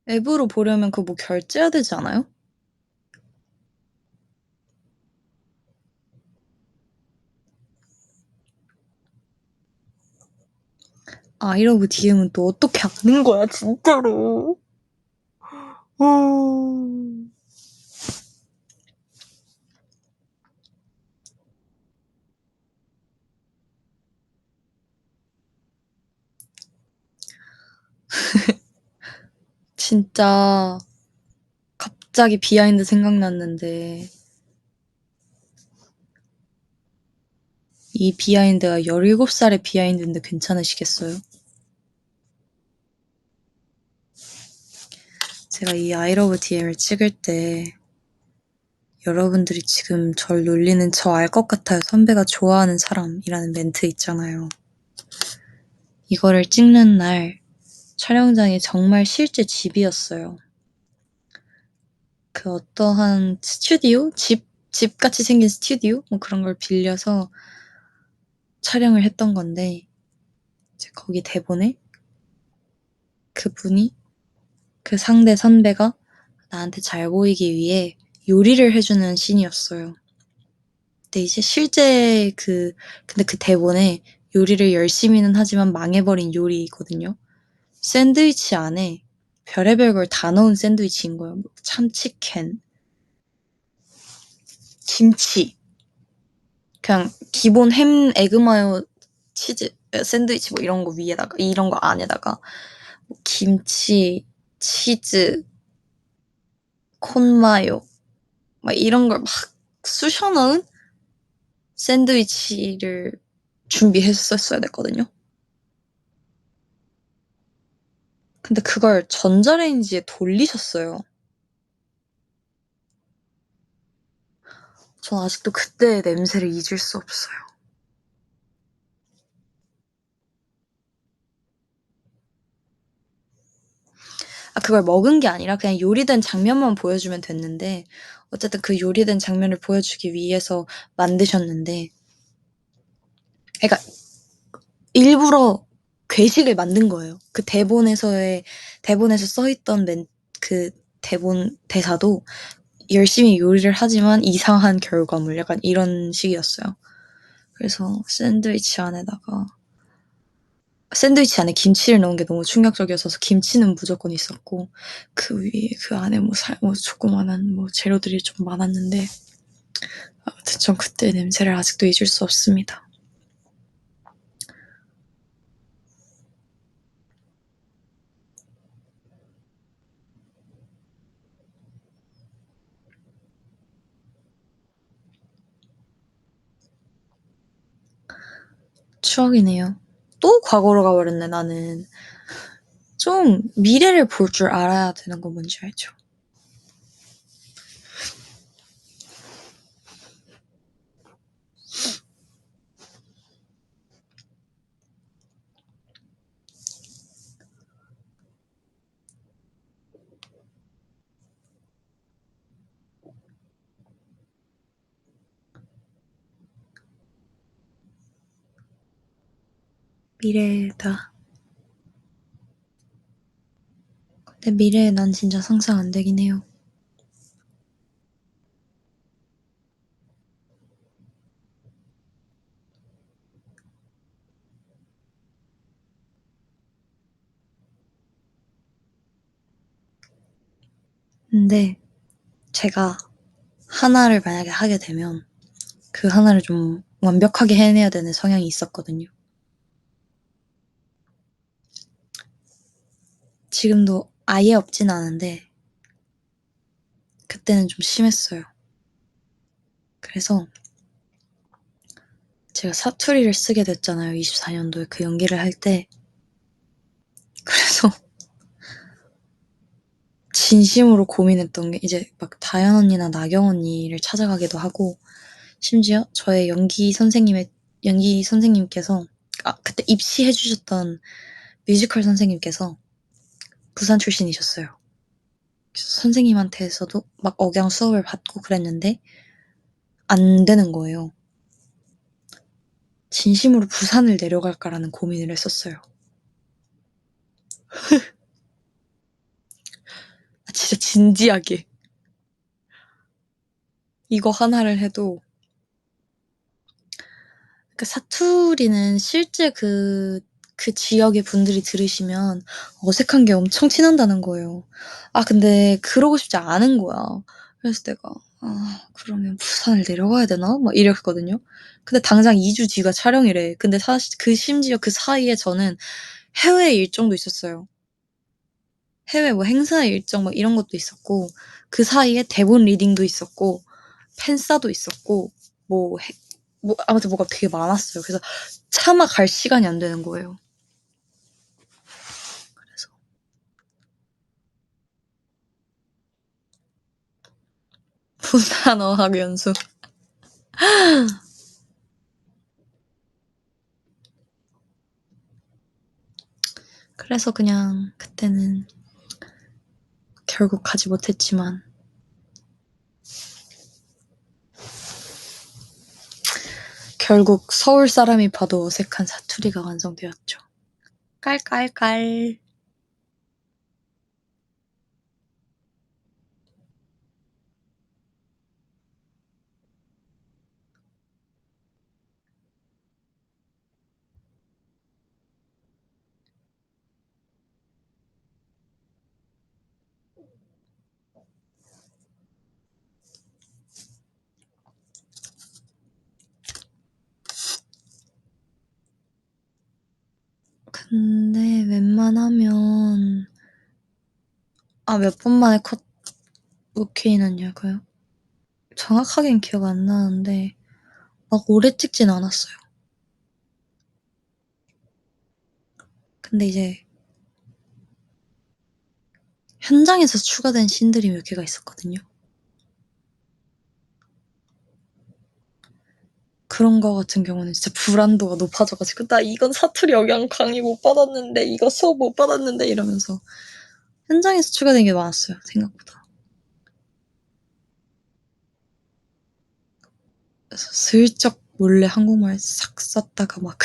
앱으로 보려면 그거 뭐 결제해야 되지 않아요? 아이러브 DM은 또 어떻게 아는 거야, 진짜로. 진짜 갑자기 비하인드 생각났는데 이 비하인드가 17살의 비하인드인데 괜찮으시겠어요? 제가 이 아이러브 DM을 찍을 때 여러분들이 지금 절 놀리는 저 알 것 같아요. 선배가 좋아하는 사람이라는 멘트 있잖아요. 이거를 찍는 날 촬영장이 정말 실제 집이었어요. 그 어떠한 스튜디오? 집같이 생긴 스튜디오? 뭐 그런 걸 빌려서 촬영을 했던 건데 이제 거기 대본에 그분이 그 상대 선배가 나한테 잘 보이기 위해 요리를 해주는 씬이었어요. 근데 이제 실제 근데 그 대본에 요리를 열심히는 하지만 망해버린 요리거든요. 샌드위치 안에 별의별 걸 다 넣은 샌드위치인 거예요. 뭐 참치캔, 김치, 그냥 기본 햄, 에그마요, 치즈, 샌드위치 뭐 이런 거 위에다가, 이런 거 안에다가 뭐 김치, 치즈, 콘마요, 막 이런 걸 막 쑤셔 넣은 샌드위치를 준비했었어야 됐거든요. 근데 그걸 전자레인지에 돌리셨어요. 전 아직도 그때의 냄새를 잊을 수 없어요. 그걸 먹은 게 아니라 그냥 요리된 장면만 보여주면 됐는데 어쨌든 그 요리된 장면을 보여주기 위해서 만드셨는데 그러니까 일부러 괴식을 만든 거예요. 그 대본에서 써있던 그 대본 대사도 열심히 요리를 하지만 이상한 결과물 약간 이런 식이었어요. 그래서 샌드위치 안에 김치를 넣은 게 너무 충격적이어서 김치는 무조건 있었고 그 위에 그 안에 뭐 조그만한 뭐 재료들이 좀 많았는데 아무튼 전 그때 냄새를 아직도 잊을 수 없습니다. 추억이네요. 또 과거로 가버렸네 나는. 좀 미래를 볼 줄 알아야 되는 거 뭔지 알죠? 미래다. 근데 미래에 난 진짜 상상 안 되긴 해요. 근데 제가 하나를 만약에 하게 되면 그 하나를 좀 완벽하게 해내야 되는 성향이 있었거든요. 지금도 아예 없진 않은데 그때는 좀 심했어요. 그래서 제가 사투리를 쓰게 됐잖아요. 24년도에 그 연기를 할 때. 그래서 진심으로 고민했던 게 이제 막 다현 언니나 나경 언니를 찾아가기도 하고 심지어 저의 연기 선생님께서 그때 입시해 주셨던 뮤지컬 선생님께서 부산 출신이셨어요. 그래서 선생님한테서도 막 억양 수업을 받고 그랬는데 안 되는 거예요. 진심으로 부산을 내려갈까라는 고민을 했었어요. 진짜 진지하게. 이거 하나를 해도 그 사투리는 실제 그 지역의 분들이 들으시면 어색한 게 엄청 티난다는 거예요. 근데 그러고 싶지 않은 거야. 그래서 내가 그러면 부산을 내려가야 되나? 막 이랬거든요. 근데 당장 2주 뒤가 촬영이래. 근데 사실 심지어 그 사이에 저는 해외 일정도 있었어요. 해외 뭐 행사 일정 막 이런 것도 있었고 그 사이에 대본 리딩도 있었고 팬싸도 있었고 뭐 아무튼 뭐가 되게 많았어요. 그래서 차마 갈 시간이 안 되는 거예요. 그래서 부산 어학 연수. 그래서 그냥 그때는 결국 가지 못했지만 결국 서울 사람이 봐도 어색한 사투리가 완성되었죠. 깔깔깔. 근데 웬만하면 몇 번 만에 컷 오케이 났냐고요? 정확하게는 기억 안 나는데 막 오래 찍진 않았어요. 근데 이제 현장에서 추가된 씬들이 몇 개가 있었거든요. 그런 거 같은 경우는 진짜 불안도가 높아져가지고 나 이건 사투리 영양 강의 못 받았는데 이거 수업 못 받았는데 이러면서 현장에서 추가된 게 많았어요. 생각보다. 그래서 슬쩍 몰래 한국말 싹 썼다가 막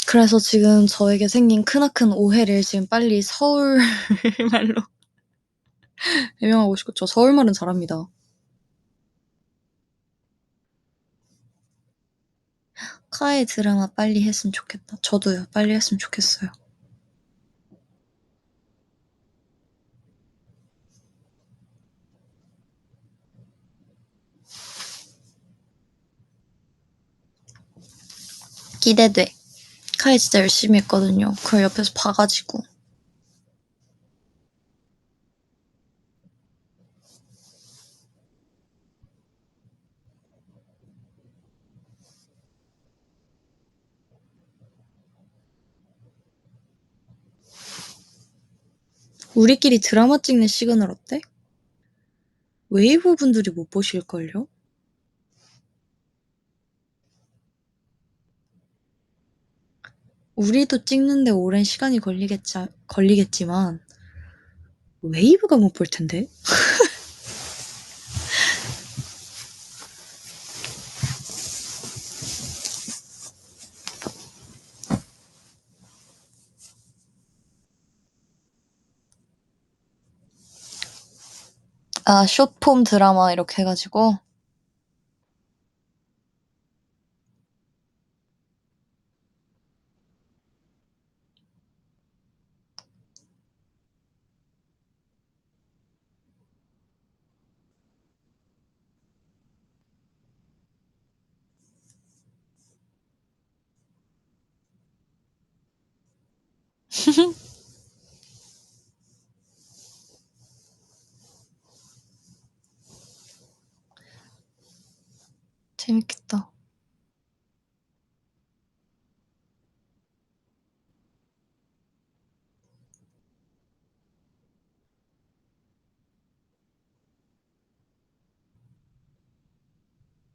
그래서 지금 저에게 생긴 크나큰 오해를 지금 빨리 서울말로 해명하고 싶고 저 서울말은 잘합니다. 카의 드라마 빨리 했으면 좋겠다. 저도요. 빨리 했으면 좋겠어요. 기대돼. 카이 진짜 열심히 했거든요. 그걸 옆에서 봐가지고. 우리끼리 드라마 찍는 시그널 어때? 웨이브 분들이 못 보실걸요? 우리도 찍는데 오랜 시간이 걸리겠지만 웨이브가 못 볼 텐데? 숏폼 드라마 이렇게 해가지고 재밌겠다.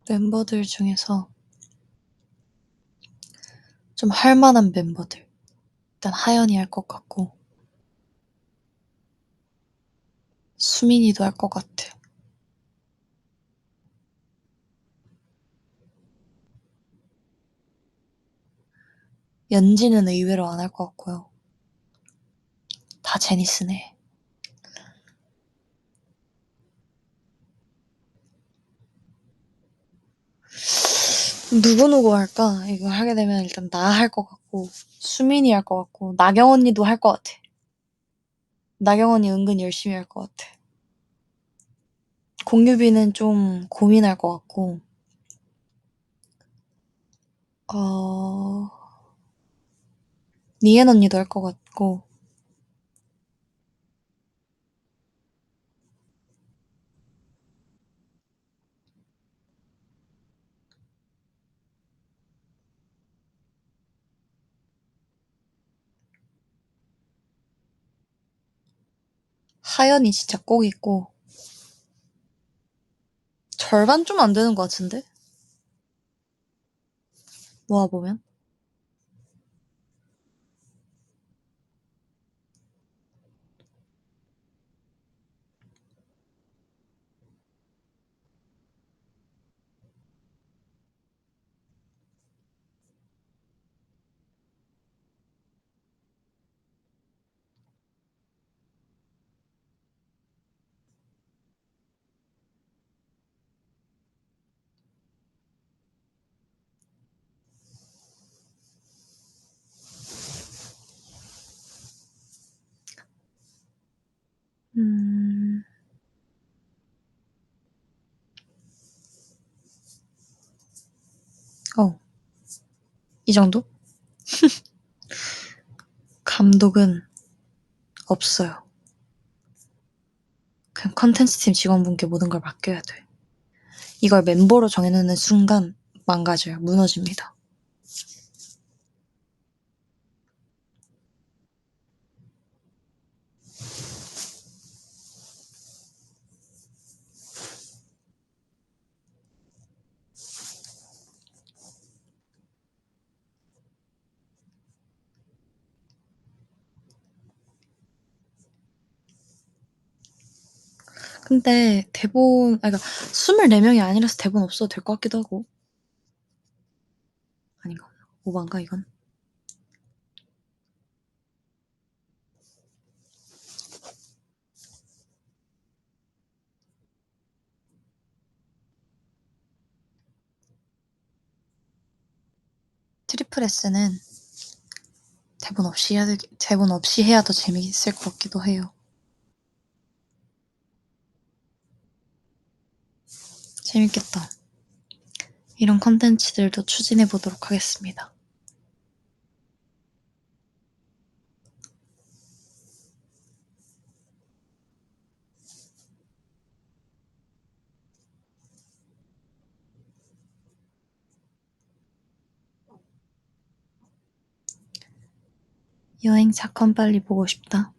멤버들 중에서 좀 할 만한 멤버들. 일단 하연이 할 것 같고, 수민이도 할 것 같아. 연지는 의외로 안 할 것 같고요. 다 제니스네. 누구누구 할까? 이거 하게 되면 일단 나 할 것 같고, 수민이 할 것 같고, 나경 언니도 할 것 같아. 나경 언니 은근 열심히 할 것 같아. 공유비는 좀 고민할 것 같고, 어, 니엔 언니도 할 것 같고, 하연이 진짜 꼭 있고, 절반 좀 안 되는 것 같은데? 모아보면. 음, 어, 이 정도? 감독은 없어요. 그냥 컨텐츠 팀 직원분께 모든 걸 맡겨야 돼. 이걸 멤버로 정해놓는 순간 망가져요. 무너집니다. 근데 그러니까 24명이 아니라서 대본 없어도 될 것 같기도 하고. 아닌가? 오반가, 이건? 트리플 S는 대본 없이 해야 더 재미있을 것 같기도 해요. 재밌겠다. 이런 컨텐츠들도 추진해 보도록 하겠습니다. 여행 사건 빨리 보고 싶다.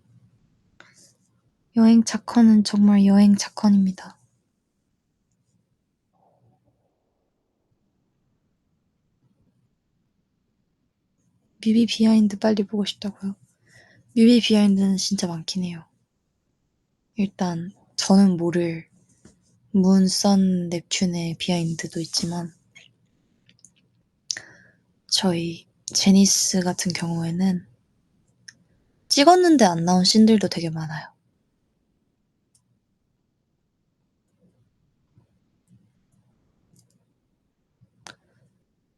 여행 사건은 정말 여행 사건입니다. 뮤비 비하인드 빨리 보고 싶다고요? 뮤비 비하인드는 진짜 많긴 해요. 일단 저는 모를 문, 선, 넵튠의 비하인드도 있지만 저희 제니스 같은 경우에는 찍었는데 안 나온 씬들도 되게 많아요.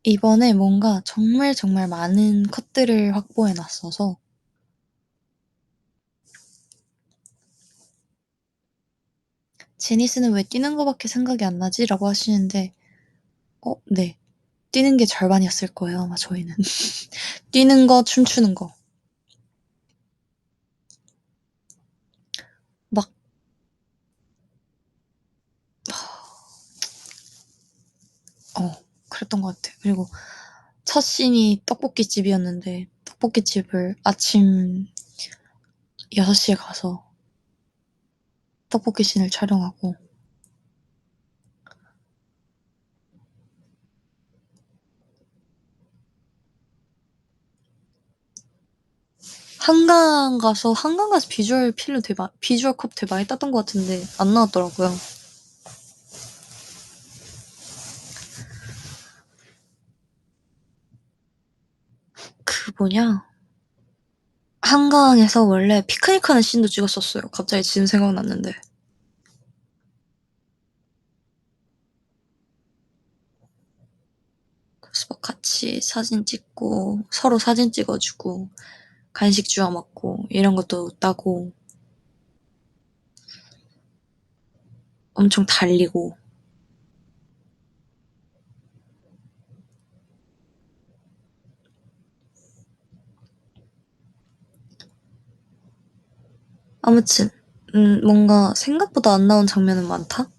이번에 뭔가 정말 정말 많은 컷들을 확보해 놨어서 제니스는 왜 뛰는 거밖에 생각이 안 나지? 라고 하시는데 네. 뛰는 게 절반이었을 거예요, 아마 저희는. 뛰는 거, 춤추는 거. 했던 것 같아요. 그리고 첫 씬이 떡볶이집이었는데 떡볶이집을 아침 6시에 가서 떡볶이 씬을 촬영하고 한강 가서 비주얼 컵 되게 많이 땄던 것 같은데 안 나왔더라고요. 그 뭐냐? 한강에서 원래 피크닉하는 씬도 찍었었어요. 갑자기 지금 생각났는데. 그래서 막 같이 사진 찍고 서로 사진 찍어주고 간식 주워 먹고 이런 것도 따고 엄청 달리고 아무튼 뭔가 생각보다 안 나온 장면은 많다?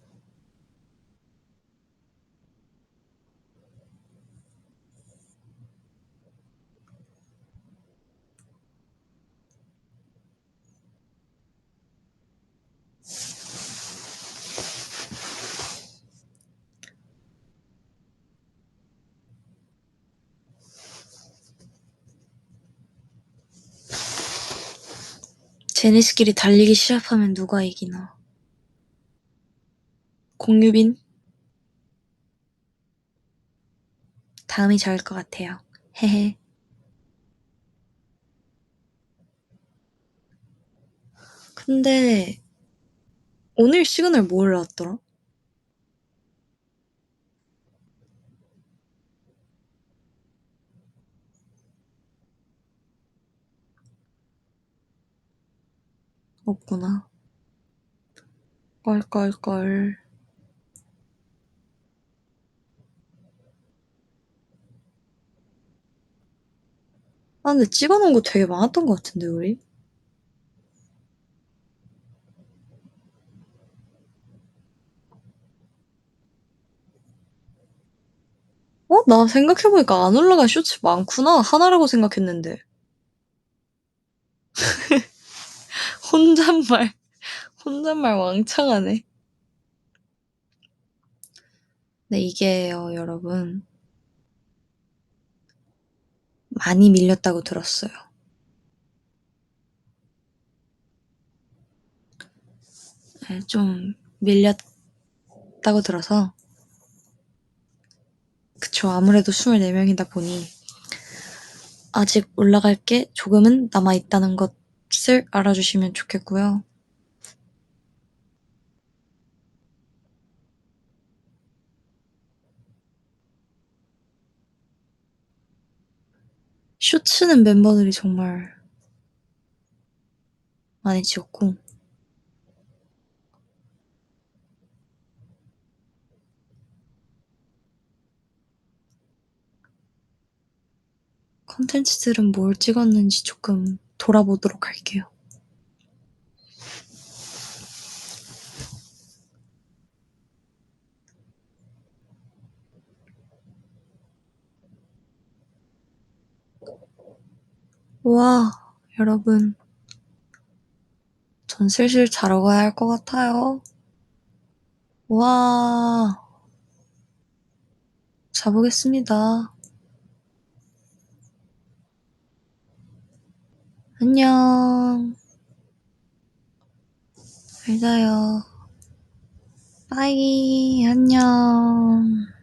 제니스끼리 달리기 시합하면 누가 이기나. 공유빈? 다음이 저일 것 같아요. 헤헤. 근데 오늘 시그널 뭐 올라왔더라? 없구나. 껄껄껄. 아 근데 찍어놓은 거 되게 많았던 것 같은데 우리? 나 생각해보니까 안 올라간 쇼츠 많구나. 하나라고 생각했는데. 혼잣말, 혼잣말 왕창 하네. 네, 이게요, 여러분. 많이 밀렸다고 들었어요. 네, 좀 밀렸다고 들어서. 그쵸, 아무래도 24명이다 보니 아직 올라갈 게 조금은 남아있다는 것을 알아주시면 좋겠고요. 쇼츠는 멤버들이 정말 많이 찍었고 컨텐츠들은 뭘 찍었는지 조금 돌아보도록 할게요. 와, 여러분. 전 슬슬 자러 가야 할 것 같아요. 와, 자보겠습니다. 안녕. 잘 자요. 빠이, 안녕.